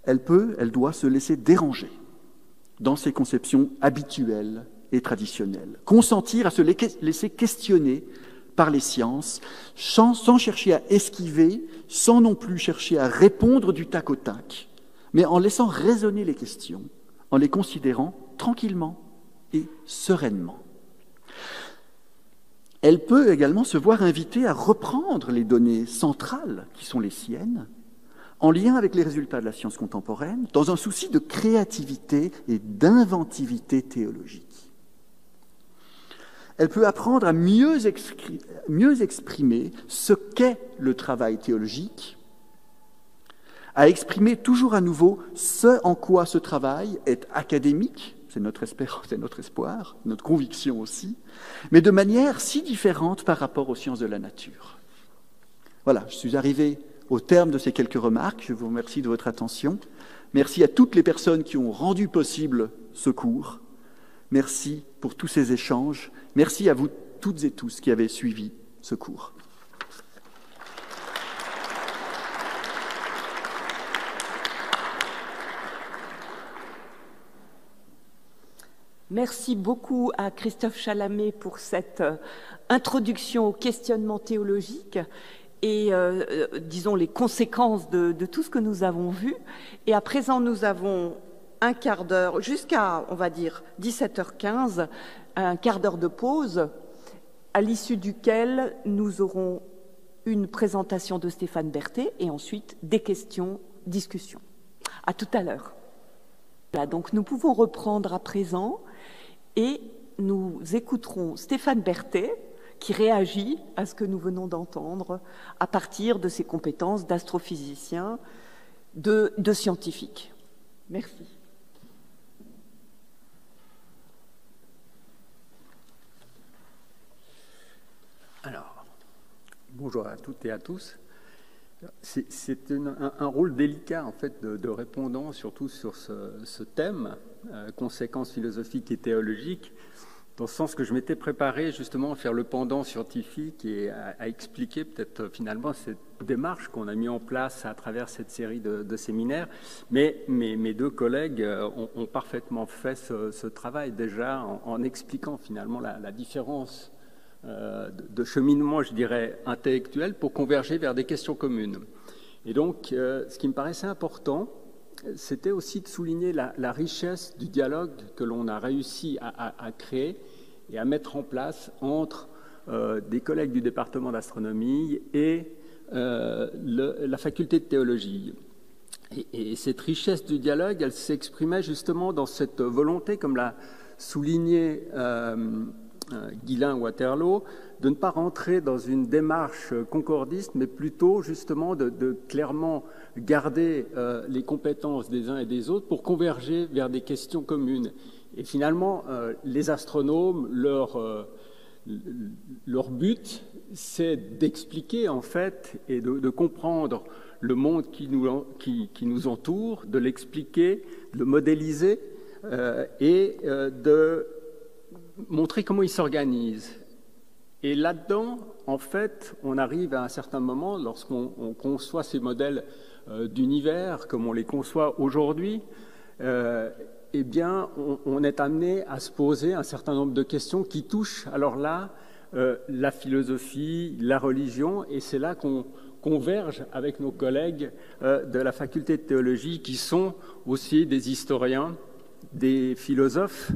Elle doit se laisser déranger dans ses conceptions habituelles et traditionnelles, consentir à se laisser questionner par les sciences, sans chercher à esquiver, sans non plus chercher à répondre du tac au tac, mais en laissant résonner les questions, en les considérant tranquillement et sereinement. Elle peut également se voir invitée à reprendre les données centrales qui sont les siennes, en lien avec les résultats de la science contemporaine, dans un souci de créativité et d'inventivité théologique. Elle peut apprendre à mieux exprimer ce qu'est le travail théologique, à exprimer toujours à nouveau ce en quoi ce travail est académique, c'est notre espérance, c'est notre espoir, notre conviction aussi, mais de manière si différente par rapport aux sciences de la nature. Voilà, je suis arrivé au terme de ces quelques remarques. Je vous remercie de votre attention. Merci à toutes les personnes qui ont rendu possible ce cours. Merci pour tous ces échanges. Merci à vous toutes et tous qui avez suivi ce cours. Merci beaucoup à Christophe Chalamet pour cette introduction au questionnement théologique et, disons, les conséquences de tout ce que nous avons vu. Et à présent, nous avons un quart d'heure, jusqu'à, on va dire, 17h15, un quart d'heure de pause, à l'issue duquel nous aurons une présentation de Stéphane Berthet et ensuite des questions, discussions. À tout à l'heure. Voilà, donc nous pouvons reprendre à présent et nous écouterons Stéphane Berthet qui réagit à ce que nous venons d'entendre à partir de ses compétences d'astrophysicien, de scientifique. Merci. Alors, bonjour à toutes et à tous. C'est un rôle délicat en fait de répondant surtout sur ce thème, conséquences philosophiques et théologiques, dans le sens que je m'étais préparé justement à faire le pendant scientifique et à expliquer peut-être finalement cette démarche qu'on a mis en place à travers cette série de séminaires. Mais mes deux collègues ont parfaitement fait ce travail déjà en expliquant finalement la différence de cheminement, je dirais, intellectuel pour converger vers des questions communes. Et donc, ce qui me paraissait important, c'était aussi de souligner la richesse du dialogue que l'on a réussi à créer et à mettre en place entre des collègues du département d'astronomie et la faculté de théologie. Et cette richesse du dialogue, elle s'exprimait justement dans cette volonté, comme l'a souligné Guylain Waterloo, de ne pas rentrer dans une démarche concordiste, mais plutôt justement de clairement garder les compétences des uns et des autres pour converger vers des questions communes. Et finalement, les astronomes, leur but, c'est d'expliquer en fait et de comprendre le monde qui nous entoure, de l'expliquer, de le modéliser et de montrer comment il s'organise. Et là-dedans, en fait, on arrive à un certain moment, lorsqu'on conçoit ces modèles d'univers comme on les conçoit aujourd'hui, eh bien, on est amené à se poser un certain nombre de questions qui touchent, alors là, la philosophie, la religion, et c'est là qu'on converge avec nos collègues de la faculté de théologie, qui sont aussi des historiens, des philosophes,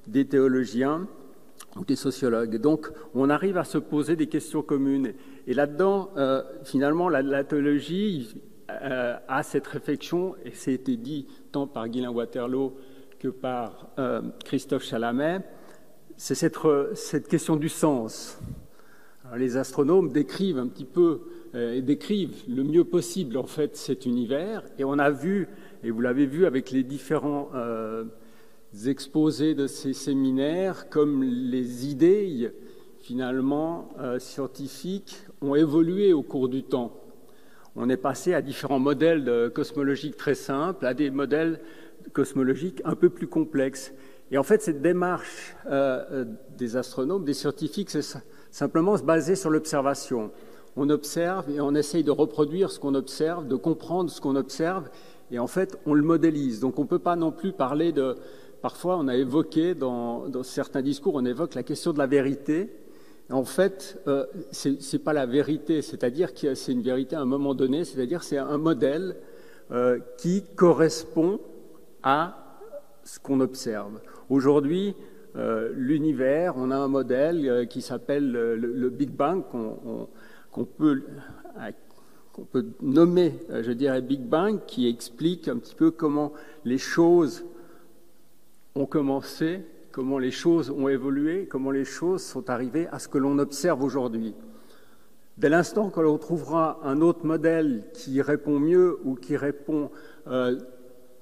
des théologiens ou des sociologues. Donc, on arrive à se poser des questions communes. Et là-dedans, finalement, la théologie a cette réflexion, et c'est été dit tant par Guylain Waterloo que par Christophe Chalamet, c'est cette question du sens. Alors, les astronomes décrivent un petit peu, décrivent le mieux possible, en fait, cet univers. Et on a vu, et vous l'avez vu avec les différents exposés de ces séminaires, comme les idées finalement scientifiques ont évolué au cours du temps. On est passé à différents modèles cosmologiques très simples, à des modèles cosmologiques un peu plus complexes. Et en fait, cette démarche des astronomes, des scientifiques, c'est simplement se baser sur l'observation. On observe et on essaye de reproduire ce qu'on observe, de comprendre ce qu'on observe, et en fait, on le modélise. Donc on ne peut pas non plus parler de... Parfois, on a évoqué dans certains discours, on évoque la question de la vérité. En fait, c'est pas la vérité, c'est-à-dire que c'est une vérité à un moment donné, c'est-à-dire c'est un modèle qui correspond à ce qu'on observe. Aujourd'hui, l'univers, on a un modèle qui s'appelle le Big Bang, qu'on peut nommer, je dirais, Big Bang, qui explique un petit peu comment les choses ont commencé, comment les choses ont évolué, comment les choses sont arrivées à ce que l'on observe aujourd'hui. Dès l'instant que l'on trouvera un autre modèle qui répond mieux ou qui répond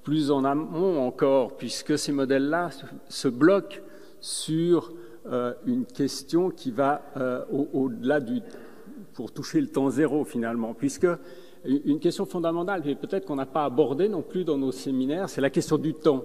plus en amont encore, puisque ces modèles-là se bloquent sur une question qui va au-delà du pour toucher le temps zéro finalement, puisque une question fondamentale, mais peut-être qu'on n'a pas abordé non plus dans nos séminaires, c'est la question du temps.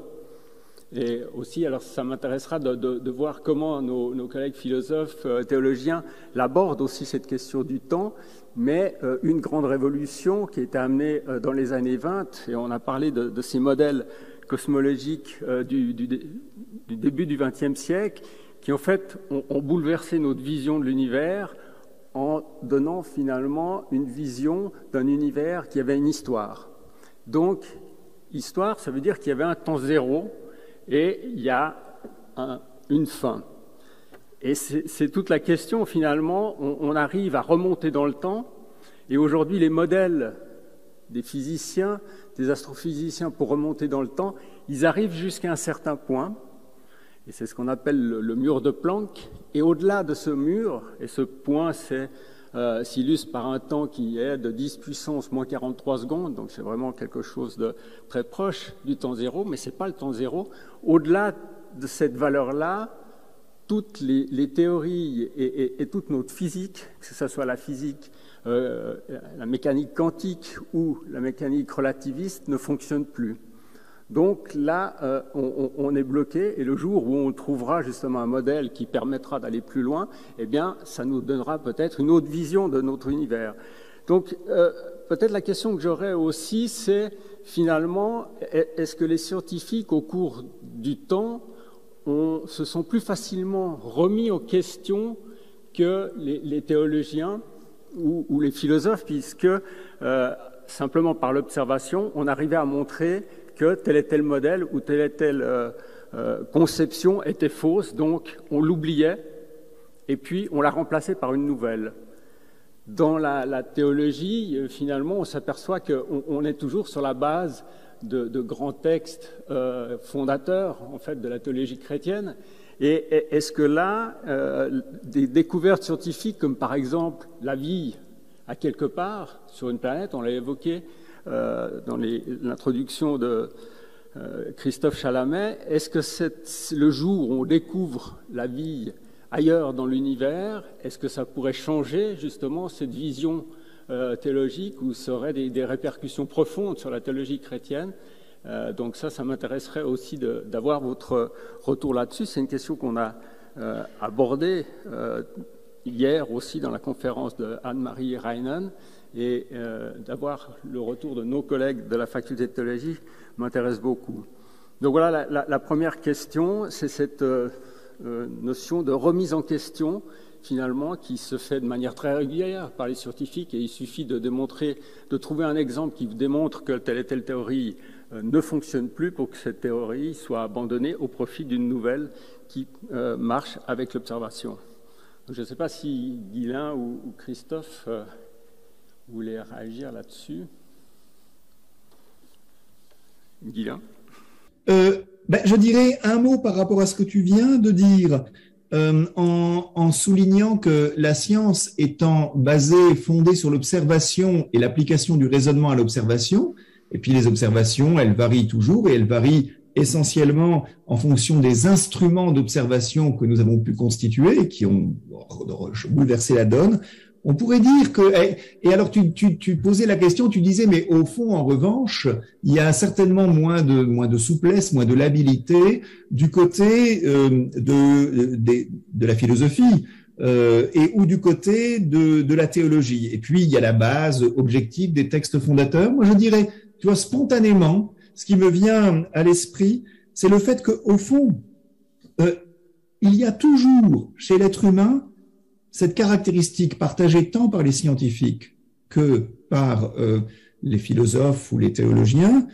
Et aussi, alors ça m'intéressera de voir comment nos collègues philosophes, théologiens l'abordent aussi cette question du temps, mais une grande révolution qui a été amenée dans les années 20, et on a parlé de ces modèles cosmologiques du début du XXe siècle, qui en fait ont bouleversé notre vision de l'univers en donnant finalement une vision d'un univers qui avait une histoire. Donc, histoire, ça veut dire qu'il y avait un temps zéro, et il y a une fin. Et c'est toute la question, finalement, on arrive à remonter dans le temps, et aujourd'hui, les modèles des physiciens, des astrophysiciens pour remonter dans le temps, ils arrivent jusqu'à un certain point, et c'est ce qu'on appelle le mur de Planck, et au-delà de ce mur, et ce point s'illustre par un temps qui est de 10 puissance moins 43 secondes, donc c'est vraiment quelque chose de très proche du temps zéro, mais ce n'est pas le temps zéro. Au-delà de cette valeur-là, toutes les théories et toute notre physique, que ce soit la physique, la mécanique quantique ou la mécanique relativiste, ne fonctionnent plus. Donc là, on est bloqué, et le jour où on trouvera justement un modèle qui permettra d'aller plus loin, eh bien, ça nous donnera peut-être une autre vision de notre univers. Donc, peut-être la question que j'aurais aussi, c'est finalement, est-ce que les scientifiques, au cours du temps, se sont plus facilement remis aux questions que les théologiens ou les philosophes, puisque simplement par l'observation, on arrivait à montrer que tel et tel modèle ou telle et telle conception était fausse, donc on l'oubliait et puis on la remplaçait par une nouvelle. Dans la théologie, finalement, on s'aperçoit qu'on est toujours sur la base de grands textes fondateurs, en fait, de la théologie chrétienne. Et est-ce que là, des découvertes scientifiques, comme par exemple la vie à quelque part sur une planète, on l'a évoqué dans l'introduction de Christophe Chalamet, est-ce que le jour où on découvre la vie ailleurs dans l'univers, est-ce que ça pourrait changer justement cette vision théologique, ou ça aurait des répercussions profondes sur la théologie chrétienne? Donc ça m'intéresserait aussi d'avoir votre retour là-dessus. C'est une question qu'on a abordée hier aussi dans la conférence de Anne-Marie Reinen, et d'avoir le retour de nos collègues de la faculté de théologie m'intéresse beaucoup. Donc voilà, la première question, c'est cette notion de remise en question, finalement, qui se fait de manière très régulière par les scientifiques, et il suffit de trouver un exemple qui démontre que telle et telle théorie ne fonctionne plus pour que cette théorie soit abandonnée au profit d'une nouvelle qui marche avec l'observation. Je ne sais pas si Guylain ou Christophe voulaient réagir là-dessus. Guylain ? Je dirais un mot par rapport à ce que tu viens de dire, en soulignant que la science étant fondée sur l'observation et l'application du raisonnement à l'observation, et puis les observations, elles varient toujours, et elles varient essentiellement en fonction des instruments d'observation que nous avons pu constituer et qui ont bouleversé la donne. On pourrait dire que, et alors tu posais la question, tu disais, mais au fond, en revanche, il y a certainement moins de souplesse, moins de labilité du côté de la philosophie ou du côté de la théologie. Et puis, il y a la base objective des textes fondateurs. Moi, je dirais, tu vois, spontanément, ce qui me vient à l'esprit, c'est le fait qu'au fond, il y a toujours chez l'être humain cette caractéristique partagée tant par les scientifiques que par les philosophes ou les théologiens,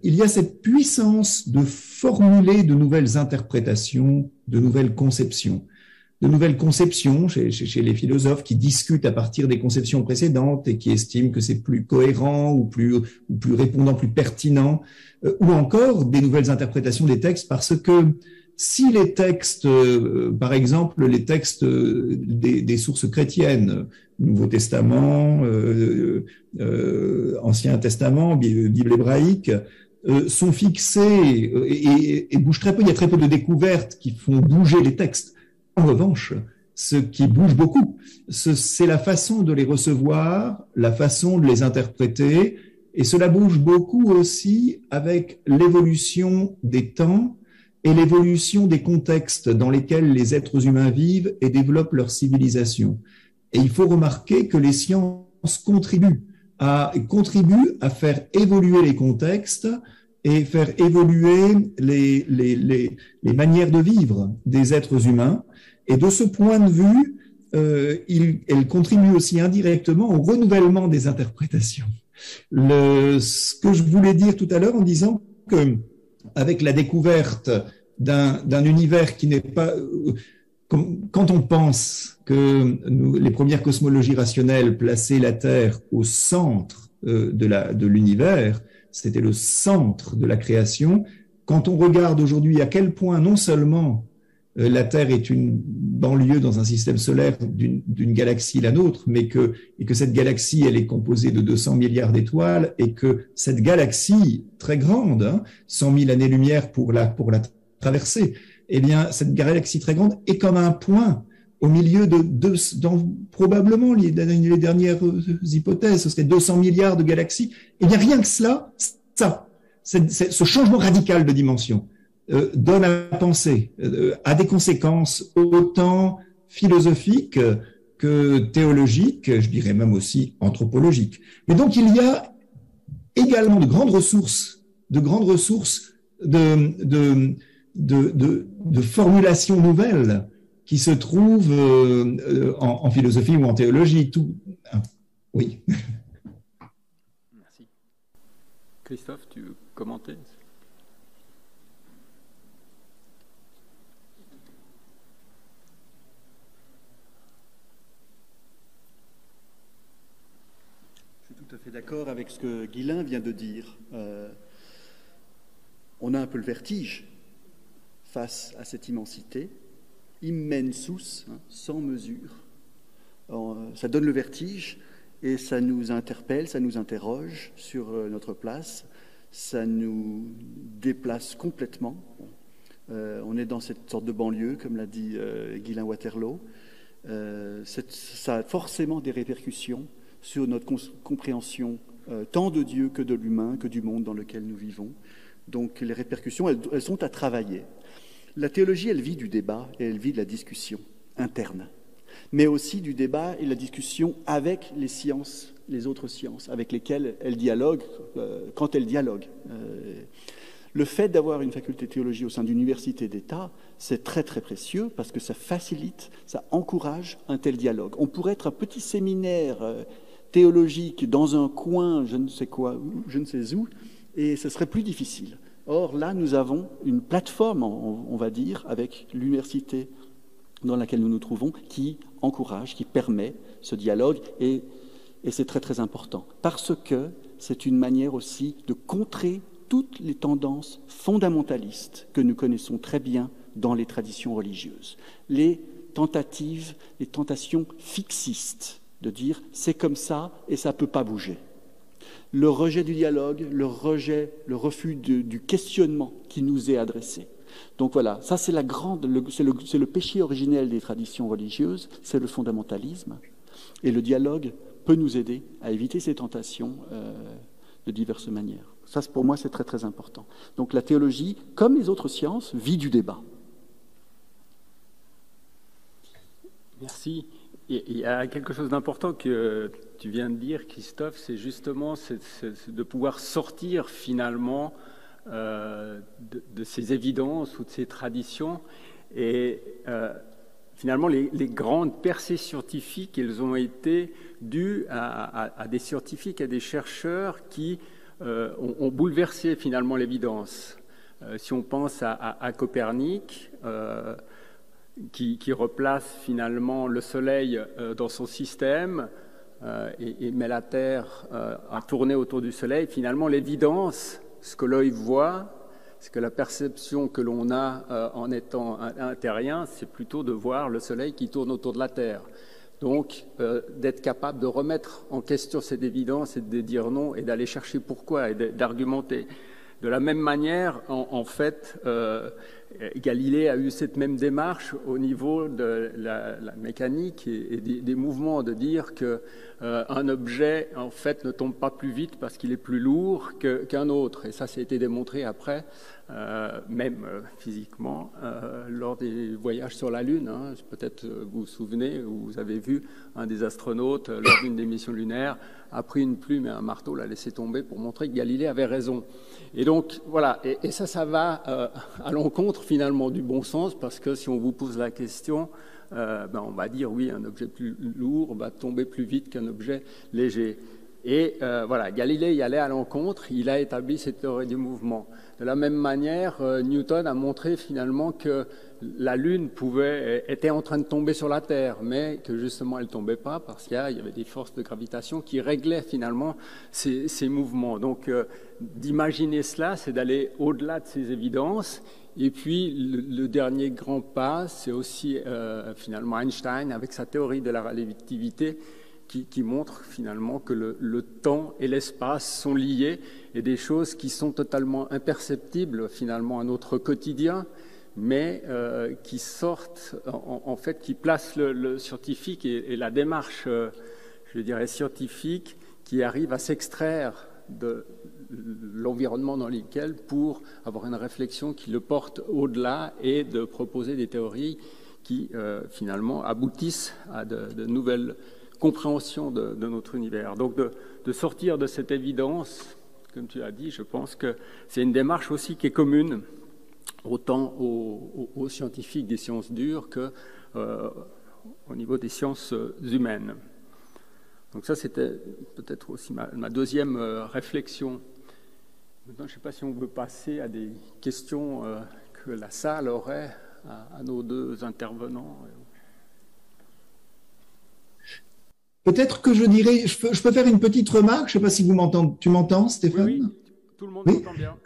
il y a cette puissance de formuler de nouvelles interprétations, de nouvelles conceptions chez les philosophes qui discutent à partir des conceptions précédentes et qui estiment que c'est plus cohérent ou plus répondant, plus pertinent, ou encore des nouvelles interprétations des textes, parce que si les textes, par exemple, les textes des sources chrétiennes, Nouveau Testament, Ancien Testament, Bible hébraïque, sont fixés et bougent très peu, il y a très peu de découvertes qui font bouger les textes. En revanche, ce qui bouge beaucoup. C'est la façon de les recevoir, la façon de les interpréter, et cela bouge beaucoup aussi avec l'évolution des temps et l'évolution des contextes dans lesquels les êtres humains vivent et développent leur civilisation. Et il faut remarquer que les sciences contribuent à faire évoluer les contextes et faire évoluer les manières de vivre des êtres humains. Et de ce point de vue, elle contribue aussi indirectement au renouvellement des interprétations. Ce que je voulais dire tout à l'heure en disant que avec la découverte d'un univers qui n'est pas... Quand on pense que les premières cosmologies rationnelles plaçaient la Terre au centre de l'univers, c'était le centre de la création, quand on regarde aujourd'hui à quel point non seulement la Terre est une banlieue dans un système solaire d'une galaxie la nôtre, mais et que cette galaxie, elle est composée de 200 milliards d'étoiles, et que cette galaxie très grande, 100 000 années-lumière pour la traverser, eh bien, cette galaxie très grande est comme un point au milieu dans probablement les dernières hypothèses, ce serait 200 milliards de galaxies. Eh bien, rien que cela, ce changement radical de dimension donne à penser, a des conséquences autant philosophiques que théologiques, je dirais même aussi anthropologiques. Mais donc, il y a également de grandes ressources de formulations nouvelles qui se trouvent en philosophie ou en théologie. Oui. Merci. Christophe, tu veux commenter ? Je suis tout à fait d'accord avec ce que Guylain vient de dire. On a un peu le vertige face à cette immensité, immensus, sans mesure. Ça donne le vertige et ça nous interpelle, ça nous interroge sur notre place, ça nous déplace complètement. On est dans cette sorte de banlieue, comme l'a dit Guylain Waterloo. Ça a forcément des répercussions sur notre compréhension tant de Dieu que de l'humain, que du monde dans lequel nous vivons. Donc les répercussions, elles sont à travailler. La théologie, elle vit du débat et elle vit de la discussion interne, mais aussi du débat et de la discussion avec les sciences, les autres sciences, avec lesquelles elle dialogue, quand elle dialogue. Le fait d'avoir une faculté de théologie au sein d'une université d'État, c'est très très précieux parce que ça facilite, ça encourage un tel dialogue. On pourrait être un petit séminaire théologique dans un coin, je ne sais quoi, je ne sais où, et ce serait plus difficile. Or, là, nous avons une plateforme, on va dire, avec l'université dans laquelle nous nous trouvons, qui encourage, qui permet ce dialogue, et c'est très très important, parce que c'est une manière aussi de contrer toutes les tendances fondamentalistes que nous connaissons très bien dans les traditions religieuses. Les tentations fixistes, de dire c'est comme ça et ça ne peut pas bouger. Le rejet du dialogue, le refus du questionnement qui nous est adressé. Donc voilà, ça c'est le péché originel des traditions religieuses, c'est le fondamentalisme. Et le dialogue peut nous aider à éviter ces tentations de diverses manières. Ça, pour moi, c'est très très important. Donc la théologie, comme les autres sciences, vit du débat. Merci. Il y a quelque chose d'important que tu viens de dire, Christophe, c'est justement de pouvoir sortir finalement de ces évidences ou de ces traditions. Et finalement, les grandes percées scientifiques, elles ont été dues à des scientifiques, à des chercheurs qui ont bouleversé finalement l'évidence. Si on pense à Copernic, qui replace finalement le Soleil dans son système et met la Terre à tourner autour du Soleil. Finalement, l'évidence, ce que l'œil voit, ce que la perception que l'on a en étant un terrien, c'est plutôt de voir le Soleil qui tourne autour de la Terre. Donc, d'être capable de remettre en question cette évidence et de dire non et d'aller chercher pourquoi et d'argumenter. De la même manière, en fait, Galilée a eu cette même démarche au niveau de la mécanique et des mouvements, de dire qu'un objet, en fait, ne tombe pas plus vite parce qu'il est plus lourd qu'un autre. Et ça a été démontré après, même physiquement, lors des voyages sur la Lune. Hein. Peut-être vous vous souvenez, ou vous avez vu un des astronautes, lors d'une des missions lunaires, a pris une plume et un marteau, l'a laissé tomber pour montrer que Galilée avait raison. Et donc, voilà, et ça va à l'encontre finalement du bon sens, parce que si on vous pose la question, on va dire oui, un objet plus lourd va tomber plus vite qu'un objet léger. Et voilà, Galilée y allait à l'encontre, il a établi cette théorie du mouvement. De la même manière, Newton a montré finalement que la Lune était en train de tomber sur la Terre, mais que justement elle ne tombait pas parce qu'il y avait des forces de gravitation qui réglaient finalement ces mouvements. Donc d'imaginer cela, c'est d'aller au-delà de ces évidences. Et puis le dernier grand pas, c'est aussi finalement Einstein avec sa théorie de la relativité, qui montre finalement que le temps et l'espace sont liés, et des choses qui sont totalement imperceptibles finalement à notre quotidien, mais qui sortent, en fait, qui placent le scientifique et la démarche, je dirais, scientifique, qui arrive à s'extraire de l'environnement dans lequel pour avoir une réflexion qui le porte au-delà et de proposer des théories qui finalement aboutissent à de nouvelles compréhension de notre univers. Donc de sortir de cette évidence, comme tu as dit, je pense que c'est une démarche aussi qui est commune autant aux scientifiques des sciences dures qu'au niveau des sciences humaines. Donc ça, c'était peut-être aussi ma deuxième réflexion. Maintenant, je ne sais pas si on veut passer à des questions que la salle aurait à nos deux intervenants. Peut-être que je dirais, je peux faire une petite remarque, je ne sais pas si vous m'entendez. Tu m'entends, Stéphane? Oui, tout le monde m'entend bien.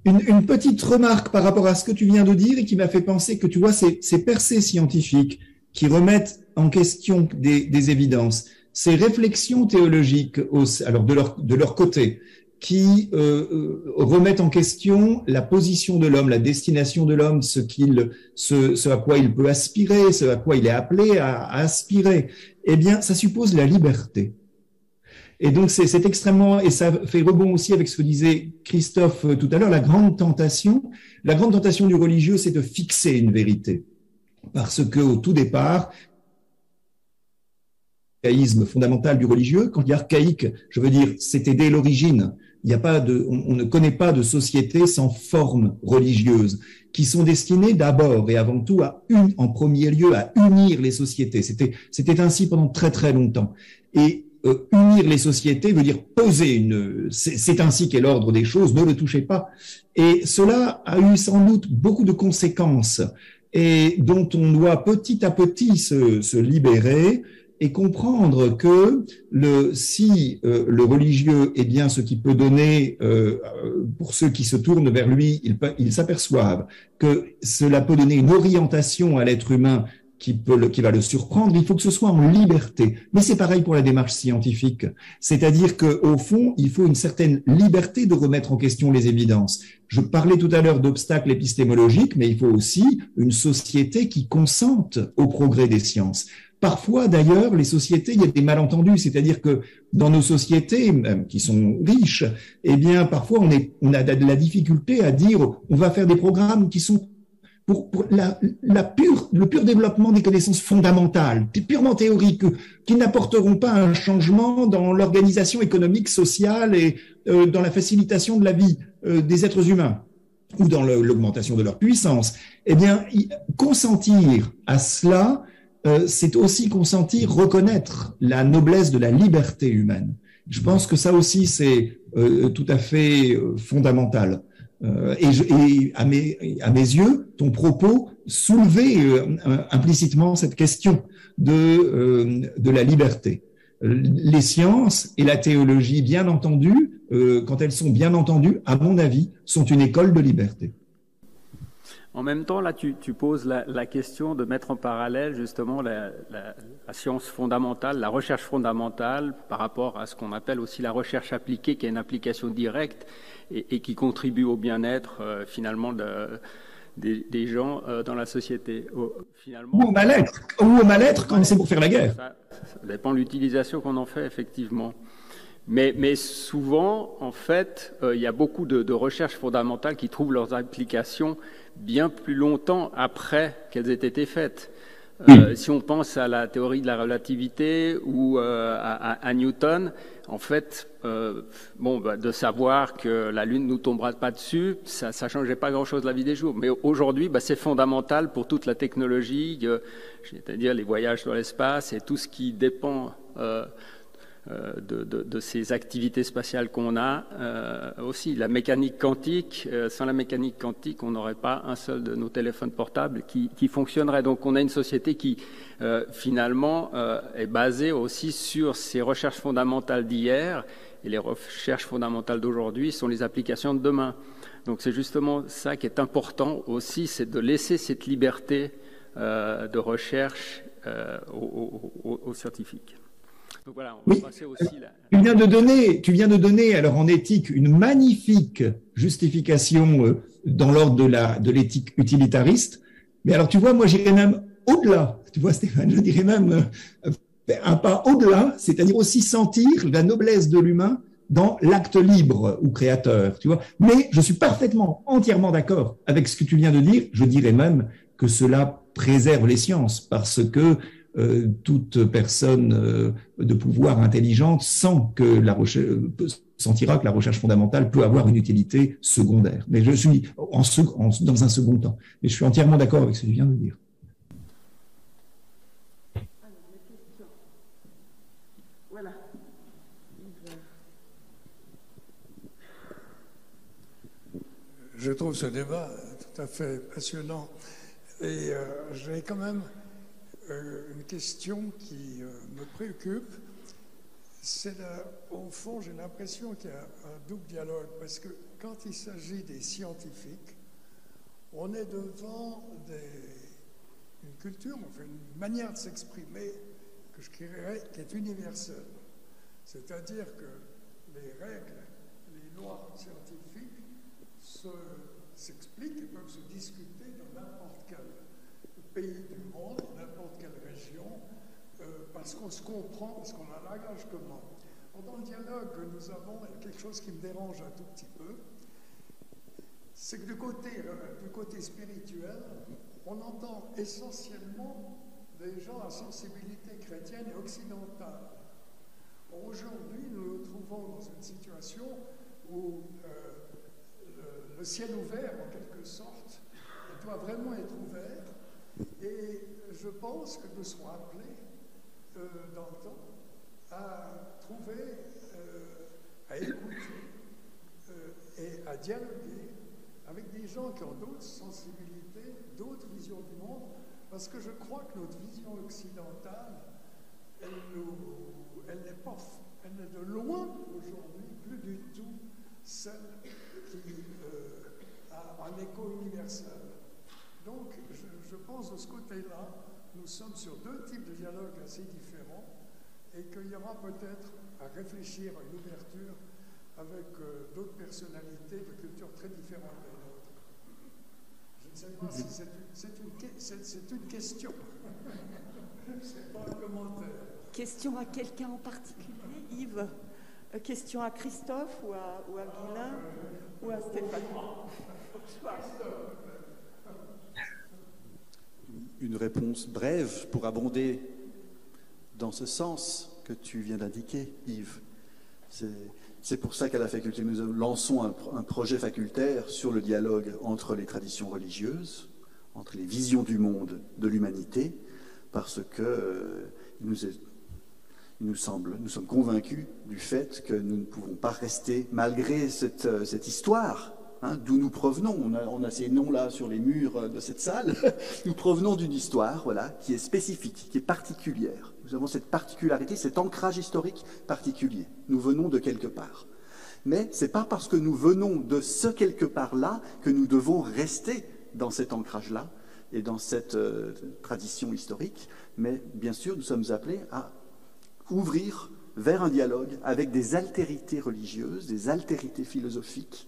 Une petite remarque par rapport à ce que tu viens de dire et qui m'a fait penser que, tu vois, ces percées scientifiques qui remettent en question des évidences, ces réflexions théologiques, alors de leur côté, qui remettent en question la position de l'homme, la destination de l'homme, ce à quoi il peut aspirer, ce à quoi il est appelé à aspirer, eh bien, ça suppose la liberté. Et donc, c'est extrêmement, et ça fait rebond aussi avec ce que disait Christophe tout à l'heure, la grande tentation du religieux, c'est de fixer une vérité. Parce que, au tout départ, l'archaïsme fondamental du religieux, quand il y a archaïque, je veux dire, c'était dès l'origine. Il n'y a pas on ne connaît pas de société sans formes religieuses qui sont destinées d'abord et avant tout en premier lieu, à unir les sociétés. C'était ainsi pendant très très longtemps. Et unir les sociétés veut dire poser c'est ainsi qu'est l'ordre des choses, ne le touchez pas. Et cela a eu sans doute beaucoup de conséquences et dont on doit petit à petit se libérer et comprendre que si le religieux est bien ce qui peut donner, pour ceux qui se tournent vers lui, ils s'aperçoivent que cela peut donner une orientation à l'être humain qui va le surprendre, il faut que ce soit en liberté. Mais c'est pareil pour la démarche scientifique. C'est-à-dire qu'au fond, il faut une certaine liberté de remettre en question les évidences. Je parlais tout à l'heure d'obstacles épistémologiques, mais il faut aussi une société qui consente au progrès des sciences. Parfois, d'ailleurs, les sociétés, il y a des malentendus, c'est-à-dire que dans nos sociétés, même qui sont riches, eh bien, parfois, on a de la difficulté à dire, on va faire des programmes qui sont pour le pur développement des connaissances fondamentales, purement théoriques, qui n'apporteront pas un changement dans l'organisation économique, sociale et dans la facilitation de la vie des êtres humains ou dans l'augmentation de leur puissance. Eh bien, consentir à cela, c'est aussi consentir, reconnaître la noblesse de la liberté humaine. Je pense que ça aussi, c'est tout à fait fondamental. Et à mes yeux, ton propos soulevait implicitement cette question de la liberté. Les sciences et la théologie, bien entendu, quand elles sont bien entendues, à mon avis, sont une école de liberté. En même temps, là, tu poses la question de mettre en parallèle justement la science fondamentale, la recherche fondamentale par rapport à ce qu'on appelle aussi la recherche appliquée, qui est une application directe et qui contribue au bien-être finalement des gens dans la société. Finalement, ou au mal-être quand c'est pour faire la guerre. Ça dépend de l'utilisation qu'on en fait, effectivement. Mais souvent, en fait, il y a beaucoup de recherches fondamentales qui trouvent leurs applications bien plus longtemps après qu'elles aient été faites. Si on pense à la théorie de la relativité ou à Newton, en fait, de savoir que la Lune ne nous tombera pas dessus, ça ne changeait pas grand-chose la vie des jours. Mais aujourd'hui, c'est fondamental pour toute la technologie, c'est-à-dire les voyages dans l'espace et tout ce qui dépend de ces activités spatiales qu'on a. Aussi, la mécanique quantique, sans la mécanique quantique, on n'aurait pas un seul de nos téléphones portables qui fonctionnerait. Donc on a une société qui, finalement, est basée aussi sur ces recherches fondamentales d'hier, et les recherches fondamentales d'aujourd'hui sont les applications de demain. Donc c'est justement ça qui est important aussi, c'est de laisser cette liberté de recherche aux scientifiques. Donc voilà, on va passer aussi là. Tu viens de donner, alors en éthique, une magnifique justification dans l'ordre de l'éthique utilitariste. Mais alors, tu vois, moi, j'irais même au-delà. Tu vois, Stéphane, je dirais même un pas au-delà, c'est-à-dire aussi sentir la noblesse de l'humain dans l'acte libre ou créateur, tu vois. Mais je suis entièrement d'accord avec ce que tu viens de dire. Je dirais même que cela préserve les sciences parce que toute personne de pouvoir intelligente sentira que la recherche fondamentale peut avoir une utilité secondaire. Mais je suis dans un second temps. Mais je suis entièrement d'accord avec ce que tu viens de dire. Voilà. Je trouve ce débat tout à fait passionnant. Et j'ai quand même une question qui me préoccupe. C'est au fond, j'ai l'impression qu'il y a un double dialogue, parce que quand il s'agit des scientifiques, on est devant une culture, enfin une manière de s'exprimer que je dirais qui est universelle. C'est-à-dire que les règles, les lois scientifiques s'expliquent et peuvent se discuter dans n'importe quel pays du monde, n'importe quelle région, parce qu'on se comprend, parce qu'on a un langage commun. Dans le dialogue que nous avons, il y a quelque chose qui me dérange un tout petit peu, c'est que du côté spirituel, on entend essentiellement des gens à sensibilité chrétienne et occidentale. Aujourd'hui, nous nous trouvons dans une situation où le ciel ouvert, en quelque sorte, doit vraiment être ouvert. Et je pense que nous serons appelés dans le temps à trouver, à écouter et à dialoguer avec des gens qui ont d'autres sensibilités, d'autres visions du monde, parce que je crois que notre vision occidentale, elle n'est de loin aujourd'hui plus du tout celle qui a un écho universel. Donc, je pense de ce côté-là, nous sommes sur deux types de dialogues assez différents et qu'il y aura peut-être à réfléchir à une ouverture avec d'autres personnalités de cultures très différentes des nôtres. Je ne sais pas si c'est une question. C'est pas un commentaire. Question à quelqu'un en particulier, Yves? Question à Christophe ou à Guilain ou à Stéphane? Une réponse brève pour abonder dans ce sens que tu viens d'indiquer, Yves. C'est pour ça qu'à la faculté, nous lançons un projet facultaire sur le dialogue entre les traditions religieuses, entre les visions du monde, de l'humanité, parce que nous sommes convaincus du fait que nous ne pouvons pas rester, malgré cette histoire, d'où nous provenons. On a ces noms-là sur les murs de cette salle. Nous provenons d'une histoire, voilà, qui est spécifique, qui est particulière. Nous avons cette particularité, cet ancrage historique particulier. Nous venons de quelque part. Mais ce n'est pas parce que nous venons de ce quelque part-là que nous devons rester dans cet ancrage-là et dans cette tradition historique. Mais bien sûr, nous sommes appelés à ouvrir vers un dialogue avec des altérités religieuses, des altérités philosophiques,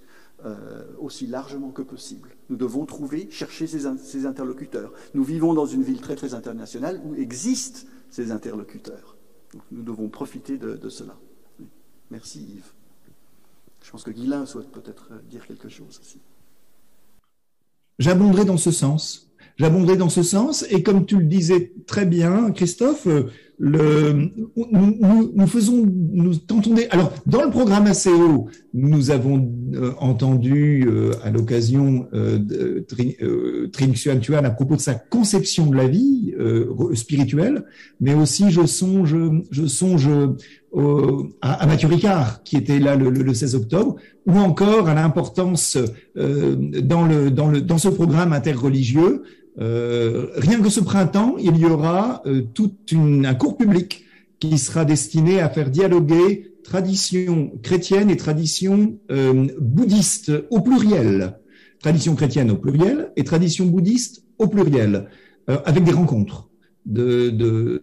aussi largement que possible. Nous devons chercher ces interlocuteurs. Nous vivons dans une ville très très internationale où existent ces interlocuteurs. Donc, nous devons profiter de cela. Merci Yves. Je pense que Guylain souhaite peut-être dire quelque chose aussi. J'abonderai dans ce sens. J'abonderai dans ce sens, et comme tu le disais très bien, Christophe, nous tentons alors, dans le programme ACO, nous avons entendu à l'occasion de Trinh Xuan Tuan à propos de sa conception de la vie spirituelle, mais aussi je songe à Mathieu Ricard, qui était là le 16 octobre, ou encore à l'importance dans ce programme interreligieux. Rien que ce printemps, il y aura un cours public qui sera destiné à faire dialoguer tradition chrétienne et tradition bouddhiste au pluriel. Tradition chrétienne au pluriel et tradition bouddhiste au pluriel, avec des rencontres de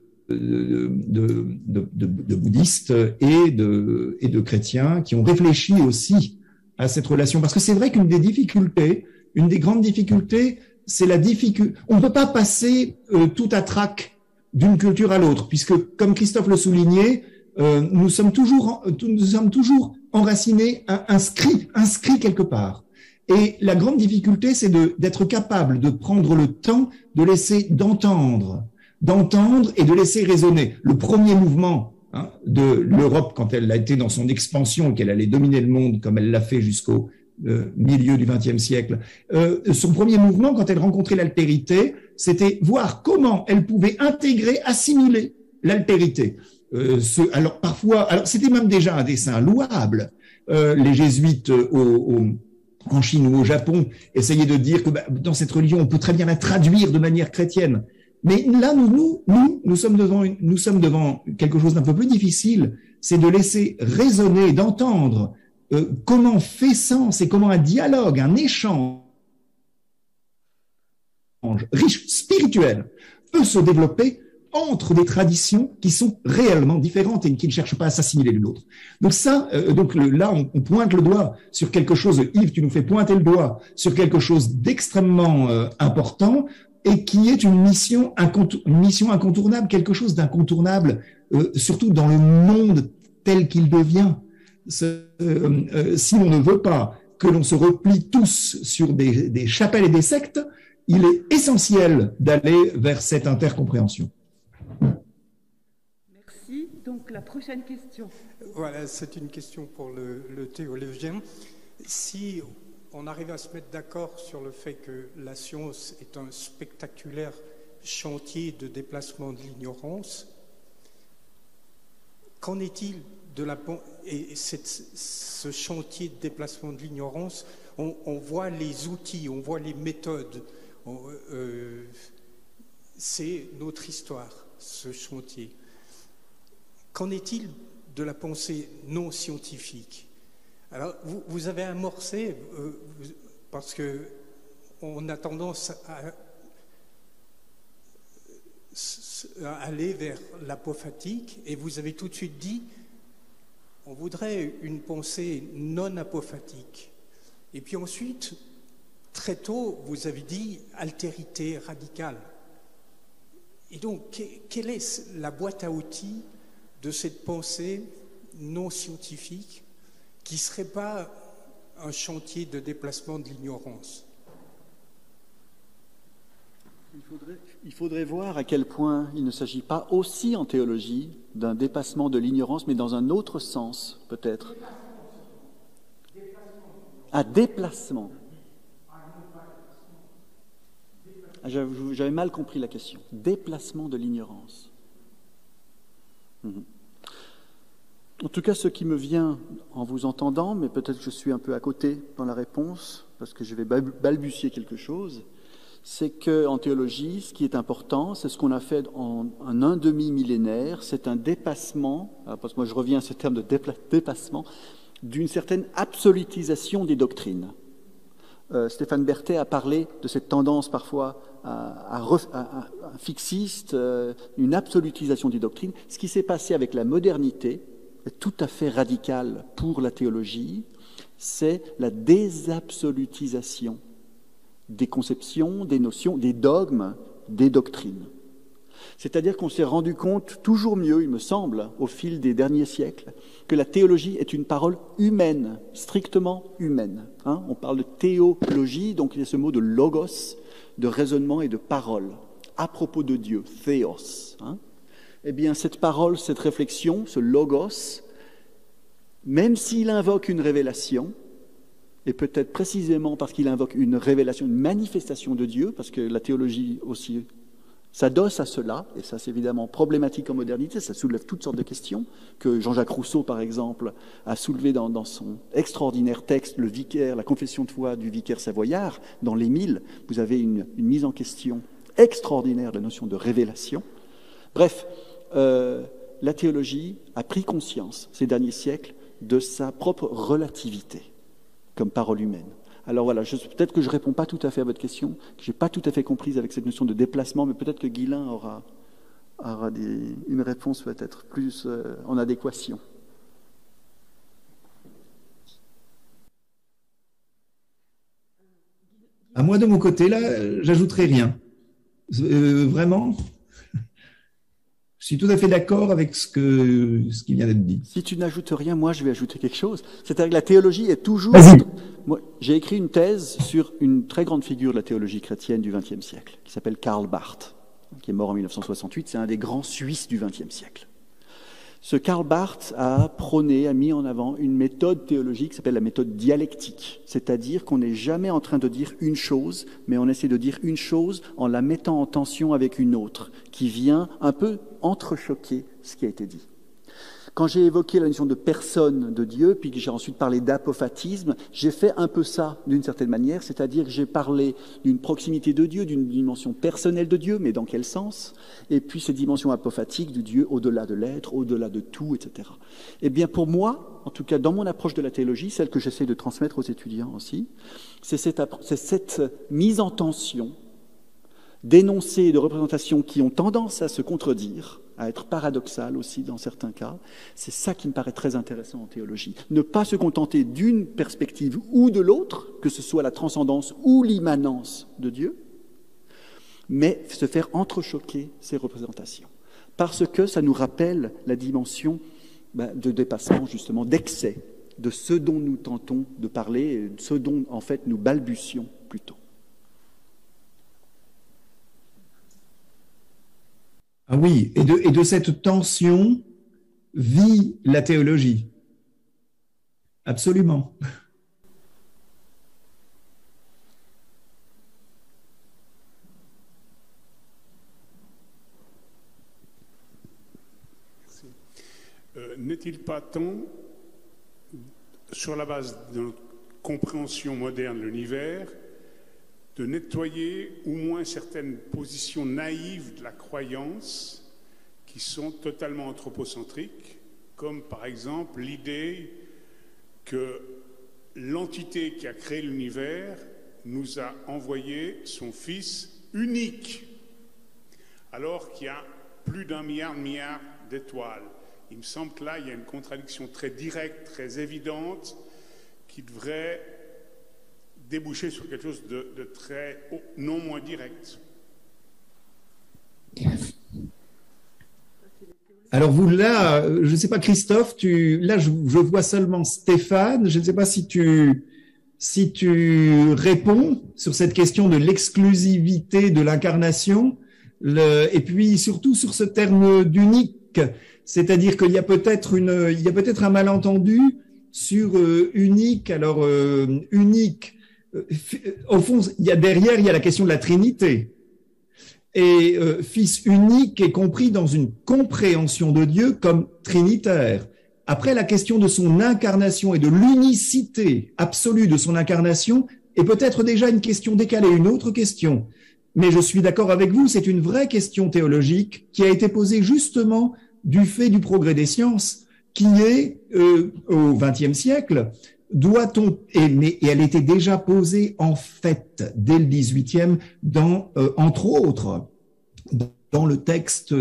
bouddhistes et de chrétiens qui ont réfléchi aussi à cette relation. Parce que c'est vrai qu'une des grandes difficultés, c'est la difficulté. On ne peut pas passer tout à trac d'une culture à l'autre, puisque, comme Christophe le soulignait, nous sommes toujours enracinés, inscrits quelque part. Et la grande difficulté, c'est d'être capable de prendre le temps d'entendre et de laisser résonner. Le premier mouvement de l'Europe, quand elle a été dans son expansion, qu'elle allait dominer le monde comme elle l'a fait jusqu'au milieu du XXe siècle, son premier mouvement, quand elle rencontrait l'altérité, c'était voir comment elle pouvait assimiler l'altérité. Alors c'était même déjà un dessein louable. Les jésuites en Chine ou au Japon essayaient de dire que dans cette religion, on peut très bien la traduire de manière chrétienne. Mais là, nous sommes devant quelque chose d'un peu plus difficile, c'est de laisser résonner, d'entendre comment fait sens et comment un dialogue, un échange riche, spirituel, peut se développer entre des traditions qui sont réellement différentes et qui ne cherchent pas à s'assimiler l'une l'autre. Donc là, on pointe le doigt sur quelque chose, Yves, tu nous fais pointer le doigt sur quelque chose d'extrêmement important et qui est une mission incontournable, quelque chose d'incontournable, surtout dans le monde tel qu'il devient. Si on ne veut pas que l'on se replie tous sur des chapelles et des sectes, il est essentiel d'aller vers cette intercompréhension. Merci. Donc la prochaine question. Voilà, c'est une question pour le théologien. Si on arrive à se mettre d'accord sur le fait que la science est un spectaculaire chantier de déplacement de l'ignorance, qu'en est-il de ce chantier de déplacement de l'ignorance, on voit les outils, on voit les méthodes. C'est notre histoire, ce chantier. Qu'en est-il de la pensée non scientifique ? Alors, vous avez amorcé, parce qu'on a tendance à aller vers l'apophatique, et vous avez tout de suite dit, on voudrait une pensée non apophatique. Et puis ensuite, très tôt, vous avez dit altérité radicale. Et donc, quelle est la boîte à outils de cette pensée non scientifique qui ne serait pas un chantier de déplacement de l'ignorance? Il faudrait voir à quel point il ne s'agit pas aussi en théologie d'un dépassement de l'ignorance, mais dans un autre sens, peut-être. Déplacement. J'avais mal compris la question. Déplacement de l'ignorance. En tout cas, ce qui me vient en vous entendant, mais peut-être que je suis un peu à côté dans la réponse, parce que je vais balbutier quelque chose, c'est qu'en théologie, ce qui est important, c'est ce qu'on a fait en un demi-millénaire, c'est un dépassement, parce que moi je reviens à ce terme de dépassement, d'une certaine absolutisation des doctrines. Stéphane Berthet a parlé de cette tendance parfois à fixiste, une absolutisation des doctrines. Ce qui s'est passé avec la modernité, est tout à fait radical pour la théologie, c'est la désabsolutisation des conceptions, des notions, des dogmes, des doctrines. C'est-à-dire qu'on s'est rendu compte toujours mieux, il me semble, au fil des derniers siècles, que la théologie est une parole humaine, strictement humaine. On parle de théologie, donc il y a ce mot de logos, de raisonnement et de parole, à propos de Dieu, théos. Eh bien, cette parole, cette réflexion, ce logos, même s'il invoque une révélation, et peut-être précisément parce qu'il invoque une révélation, une manifestation de Dieu, parce que la théologie aussi s'adosse à cela, et ça c'est évidemment problématique en modernité, ça soulève toutes sortes de questions, que Jean-Jacques Rousseau, par exemple, a soulevé dans son extraordinaire texte, Le Vicaire, la confession de foi du vicaire savoyard, dans l'Émile, vous avez une mise en question extraordinaire de la notion de révélation. Bref, la théologie a pris conscience, ces derniers siècles, de sa propre relativité comme parole humaine. Alors voilà, peut-être que je ne réponds pas tout à fait à votre question, que je n'ai pas tout à fait comprise avec cette notion de déplacement, mais peut-être que Guilain aura une réponse peut-être plus en adéquation. À moi, de mon côté, là, j'ajouterai rien. Vraiment, je suis tout à fait d'accord avec ce qui vient d'être dit. Si tu n'ajoutes rien, moi, je vais ajouter quelque chose. C'est-à-dire que la théologie est toujours... Vas-y. Moi, j'ai écrit une thèse sur une très grande figure de la théologie chrétienne du XXe siècle, qui s'appelle Karl Barth, qui est mort en 1968. C'est un des grands Suisses du XXe siècle. Ce Karl Barth a mis en avant une méthode théologique qui s'appelle la méthode dialectique. C'est-à-dire qu'on n'est jamais en train de dire une chose, mais on essaie de dire une chose en la mettant en tension avec une autre, qui vient un peu entrechoquer ce qui a été dit. Quand j'ai évoqué la notion de personne de Dieu, puis que j'ai ensuite parlé d'apophatisme, j'ai fait un peu ça d'une certaine manière, c'est-à-dire que j'ai parlé d'une proximité de Dieu, d'une dimension personnelle de Dieu, mais dans quel sens? Et puis cette dimension apophatique du Dieu au-delà de l'être, au-delà de tout, etc. Eh bien pour moi, en tout cas dans mon approche de la théologie, celle que j'essaie de transmettre aux étudiants aussi, c'est cette mise en tension d'énoncés et de représentations qui ont tendance à se contredire, à être paradoxales aussi dans certains cas. C'est ça qui me paraît très intéressant en théologie. Ne pas se contenter d'une perspective ou de l'autre, que ce soit la transcendance ou l'immanence de Dieu, mais se faire entrechoquer ces représentations. Parce que ça nous rappelle la dimension de dépassement, justement, d'excès, de ce dont nous tentons de parler, ce dont, en fait, nous balbutions plutôt. Ah oui, et de cette tension vit la théologie. Absolument. N'est-il pas temps, sur la base de notre compréhension moderne de l'univers, de nettoyer au moins certaines positions naïves de la croyance qui sont totalement anthropocentriques, comme par exemple l'idée que l'entité qui a créé l'univers nous a envoyé son Fils unique, alors qu'il y a plus d'1 milliard d'étoiles. Il me semble que là, il y a une contradiction très directe, très évidente, qui devrait déboucher sur quelque chose de très non moins direct. Alors vous, là, je ne sais pas, Christophe, là, je vois seulement Stéphane. Je ne sais pas si tu réponds sur cette question de l'exclusivité de l'incarnation, et puis surtout sur ce terme d'unique. C'est-à-dire qu'il y a peut-être un malentendu sur unique. Alors, unique, au fond, derrière, il y a la question de la Trinité. Et Fils unique est compris dans une compréhension de Dieu comme trinitaire. Après, la question de son incarnation et de l'unicité absolue de son incarnation est peut-être déjà une question décalée, une autre question. Mais je suis d'accord avec vous, c'est une vraie question théologique qui a été posée justement du fait du progrès des sciences, qui est, au XXe siècle, doit-on, et elle était déjà posée en fait dès le XVIIIe, entre autres, dans le texte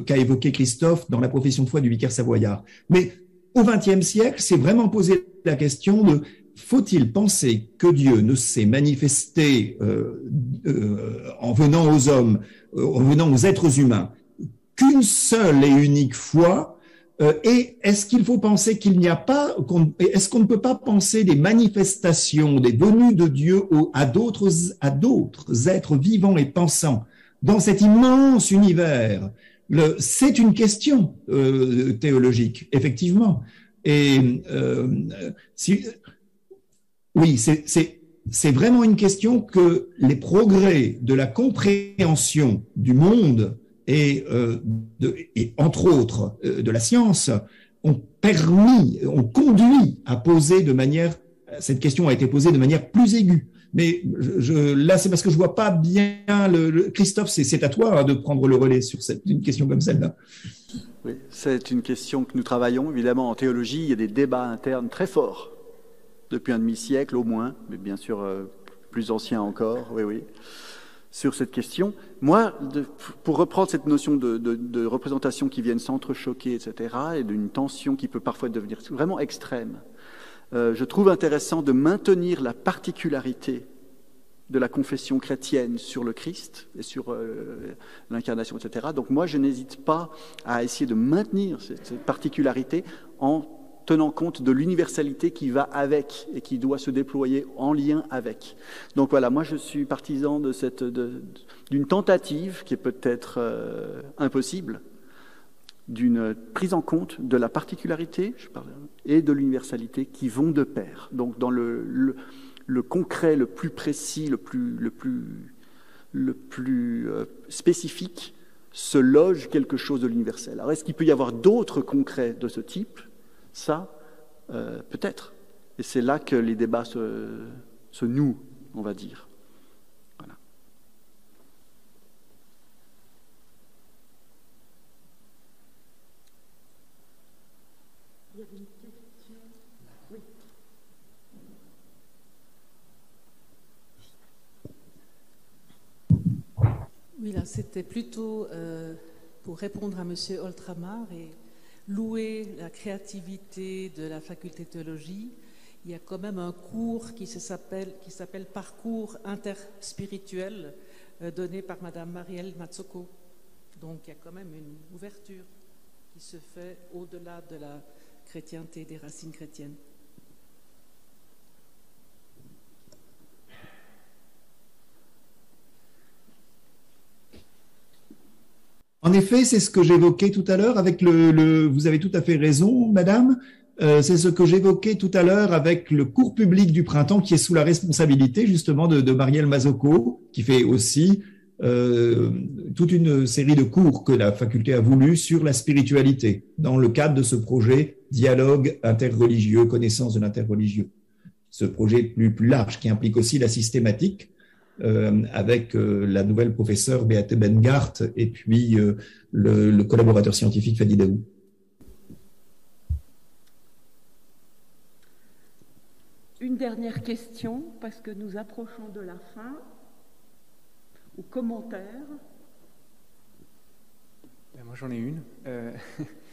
qu'a évoqué Christophe dans la profession de foi du vicaire savoyard. Mais au XXe siècle, c'est vraiment posé la question de faut-il penser que Dieu ne s'est manifesté en venant aux hommes, en venant aux êtres humains, qu'une seule et unique fois, et est-ce qu'il faut penser qu'il n'y a pas, est-ce qu'on ne peut pas penser des manifestations, des venues de Dieu à d'autres êtres vivants et pensants dans cet immense univers? C'est une question théologique, effectivement. Et oui, c'est vraiment une question que les progrès de la compréhension du monde et entre autres de la science ont conduit à poser cette question a été posée de manière plus aiguë. Mais là, c'est parce que je vois pas bien Christophe, c'est à toi de prendre le relais sur une question comme celle-là. Oui, c'est une question que nous travaillons. Évidemment, en théologie, il y a des débats internes très forts, depuis un demi-siècle au moins, mais bien sûr plus anciens encore, oui, sur cette question. Moi, pour reprendre cette notion de représentation qui viennent s'entrechoquer, etc., et d'une tension qui peut parfois devenir vraiment extrême, je trouve intéressant de maintenir la particularité de la confession chrétienne sur le Christ et sur l'incarnation, etc. Donc moi, je n'hésite pas à essayer de maintenir cette particularité en tenant compte de l'universalité qui va avec et qui doit se déployer en lien avec. Donc voilà, moi je suis partisan d'une tentative qui est peut-être impossible, d'une prise en compte de la particularité et de l'universalité qui vont de pair. Donc dans le concret, le plus précis, le plus spécifique, se loge quelque chose de l'universel. Alors est-ce qu'il peut y avoir d'autres concrets de ce type ? Ça, peut-être. Et c'est là que les débats se nouent, on va dire. Voilà. Il y avait une question. Oui. Oui, là, c'était plutôt pour répondre à M. Oltramar et louer la créativité de la faculté de théologie. Il y a quand même un cours qui s'appelle Parcours interspirituel donné par Mme Marielle Mazzocco. Donc il y a quand même une ouverture qui se fait au-delà de la chrétienté, des racines chrétiennes. En effet, c'est ce que j'évoquais tout à l'heure avec vous avez tout à fait raison, madame. C'est ce que j'évoquais tout à l'heure avec le cours public du printemps qui est sous la responsabilité justement de Marielle Mazzocco, qui fait aussi toute une série de cours que la faculté a voulu sur la spiritualité dans le cadre de ce projet dialogue interreligieux, connaissance de l'interreligieux. Ce projet plus large qui implique aussi la systématique avec la nouvelle professeure Beate Bengart et puis le collaborateur scientifique Fadi Daou. Une dernière question, parce que nous approchons de la fin, ou commentaire. Moi j'en ai une.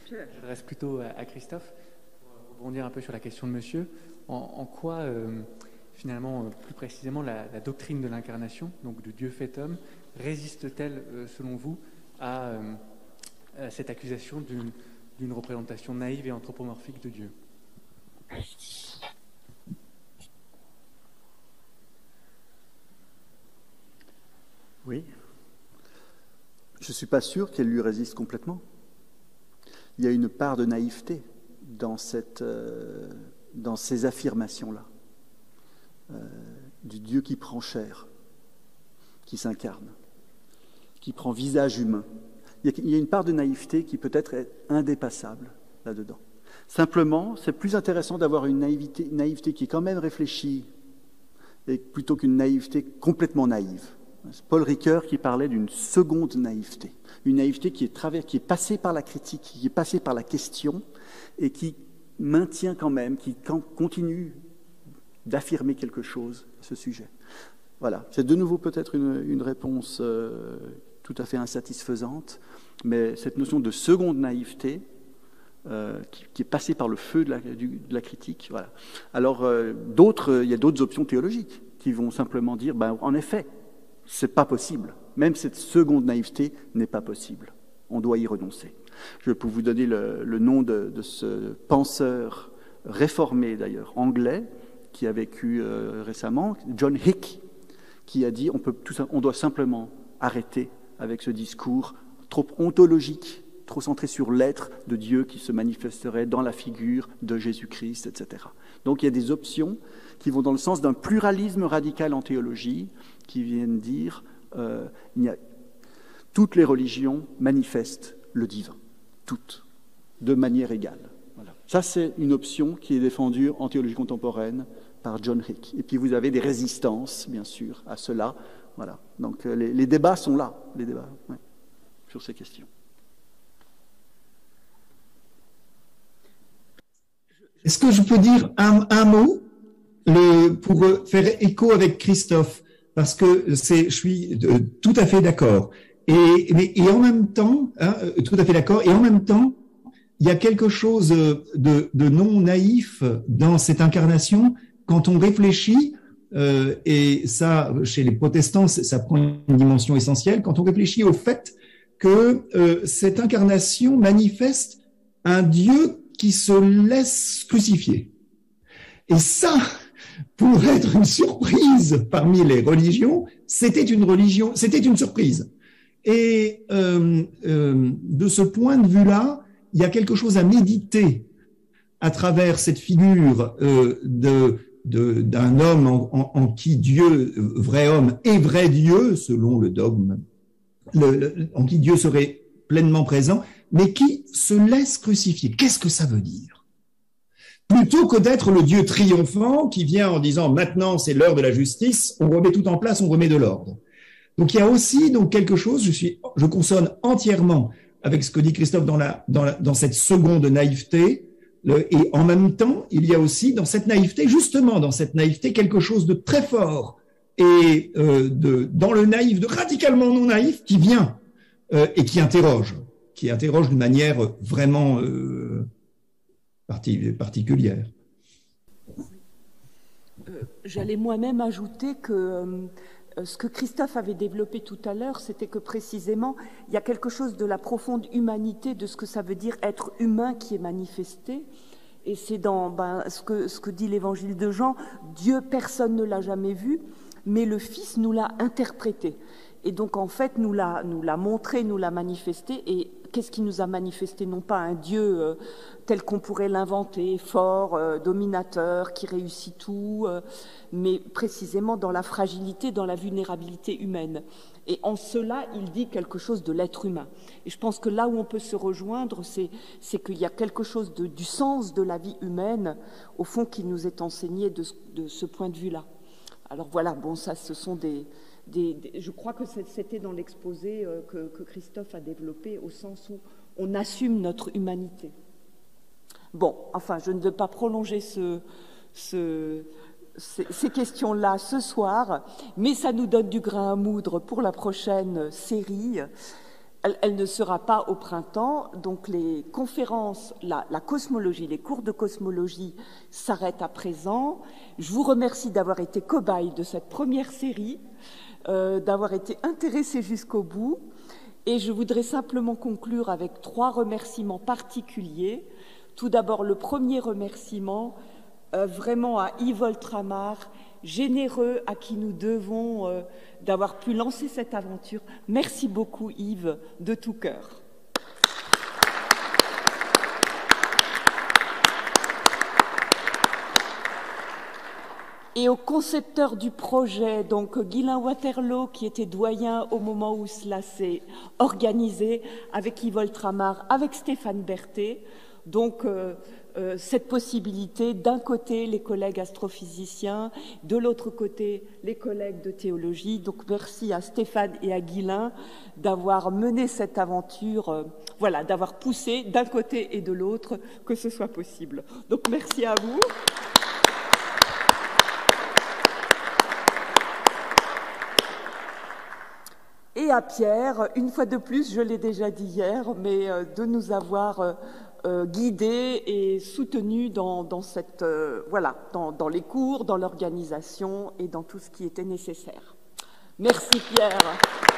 J'adresse plutôt à Christophe, pour rebondir un peu sur la question de monsieur. En quoi... finalement, plus précisément, la doctrine de l'incarnation, donc de Dieu fait homme, résiste-t-elle, selon vous, à cette accusation d'une représentation naïve et anthropomorphique de Dieu ? Oui. Je ne suis pas sûr qu'elle lui résiste complètement. Il y a une part de naïveté dans ces affirmations-là. Du Dieu qui prend chair, qui s'incarne, qui prend visage humain. Il y a une part de naïveté qui peut-être est indépassable là-dedans. Simplement, c'est plus intéressant d'avoir une naïveté qui est quand même réfléchie, et plutôt qu'une naïveté complètement naïve. C'est Paul Ricoeur qui parlait d'une seconde naïveté, une naïveté qui est passée par la critique, qui est passée par la question, et qui maintient quand même, qui continue d'affirmer quelque chose à ce sujet. Voilà, c'est de nouveau peut-être une réponse tout à fait insatisfaisante, mais cette notion de seconde naïveté, qui est passée par le feu de la critique. Voilà. Alors, il y a d'autres options théologiques qui vont simplement dire, en effet, c'est pas possible. Même cette seconde naïveté n'est pas possible. On doit y renoncer. Je peux vous donner le nom de ce penseur réformé, d'ailleurs, anglais, qui a vécu récemment, John Hick, qui a dit on doit simplement arrêter avec ce discours trop ontologique, trop centré sur l'être de Dieu qui se manifesterait dans la figure de Jésus-Christ, etc. Donc il y a des options qui vont dans le sens d'un pluralisme radical en théologie, qui viennent dire toutes les religions manifestent le divin, toutes, de manière égale. Voilà. Ça, c'est une option qui est défendue en théologie contemporaine par John Hick. Et puis vous avez des résistances, bien sûr, à cela. Voilà. Donc les débats sont là, sur ces questions. Est-ce que je peux dire un mot pour faire écho avec Christophe, parce que je suis tout à fait d'accord. Et en même temps, tout à fait d'accord. Et en même temps, il y a quelque chose de non naïf dans cette incarnation quand on réfléchit. Et ça, chez les protestants, ça prend une dimension essentielle. Quand on réfléchit au fait que cette incarnation manifeste un Dieu qui se laisse crucifier. Et ça, pour être une surprise parmi les religions, c'était une surprise. Et de ce point de vue-là, il y a quelque chose à méditer à travers cette figure d'un homme en qui Dieu, vrai homme et vrai Dieu, selon le dogme, en qui Dieu serait pleinement présent, mais qui se laisse crucifier. Qu'est-ce que ça veut dire? Plutôt que d'être le Dieu triomphant qui vient en disant « maintenant c'est l'heure de la justice, on remet tout en place, on remet de l'ordre ». Donc il y a aussi quelque chose, je consonne entièrement avec ce que dit Christophe dans cette seconde naïveté, et en même temps, il y a aussi dans cette naïveté, justement dans cette naïveté, quelque chose de très fort, et dans le naïf, de radicalement non naïf, qui vient et qui interroge d'une manière vraiment particulière. J'allais moi-même ajouter que ce que Christophe avait développé tout à l'heure, c'était que précisément, il y a quelque chose de la profonde humanité, de ce que ça veut dire être humain qui est manifesté. Et c'est dans ce que dit l'évangile de Jean, Dieu, personne ne l'a jamais vu, mais le Fils nous l'a interprété. Et donc, en fait, nous l'a montré, nous l'a manifesté. Et qu'est-ce qui nous a manifesté? Non pas un Dieu tel qu'on pourrait l'inventer, fort, dominateur, qui réussit tout, mais précisément dans la fragilité, dans la vulnérabilité humaine. Et en cela, il dit quelque chose de l'être humain. Et je pense que là où on peut se rejoindre, c'est qu'il y a quelque chose du sens de la vie humaine, au fond, qui nous est enseigné de ce point de vue-là. Alors voilà, bon, ça, ce sont je crois que c'était dans l'exposé que Christophe a développé, au sens où on assume notre humanité. Bon, enfin, je ne veux pas prolonger ces questions-là ce soir, mais ça nous donne du grain à moudre pour la prochaine série. Elle ne sera pas au printemps, donc les conférences, la cosmologie, les cours de cosmologie s'arrêtent à présent. Je vous remercie d'avoir été cobaye de cette première série, d'avoir été intéressé jusqu'au bout. Et je voudrais simplement conclure avec 3 remerciements particuliers. Tout d'abord, le premier remerciement, vraiment à Yves Oltramar, généreux, à qui nous devons d'avoir pu lancer cette aventure. Merci beaucoup, Yves, de tout cœur. Et au concepteur du projet, donc Guylain Waterloo, qui était doyen au moment où cela s'est organisé, avec Yves Oltramar, avec Stéphane Berthet. Donc, cette possibilité, d'un côté, les collègues astrophysiciens, de l'autre côté, les collègues de théologie. Donc, merci à Stéphane et à Guylain d'avoir mené cette aventure, voilà, d'avoir poussé d'un côté et de l'autre que ce soit possible. Donc, merci à vous. et à Pierre, une fois de plus, je l'ai déjà dit hier, mais de nous avoir guidés et soutenus dans les cours, dans l'organisation et dans tout ce qui était nécessaire. Merci Pierre.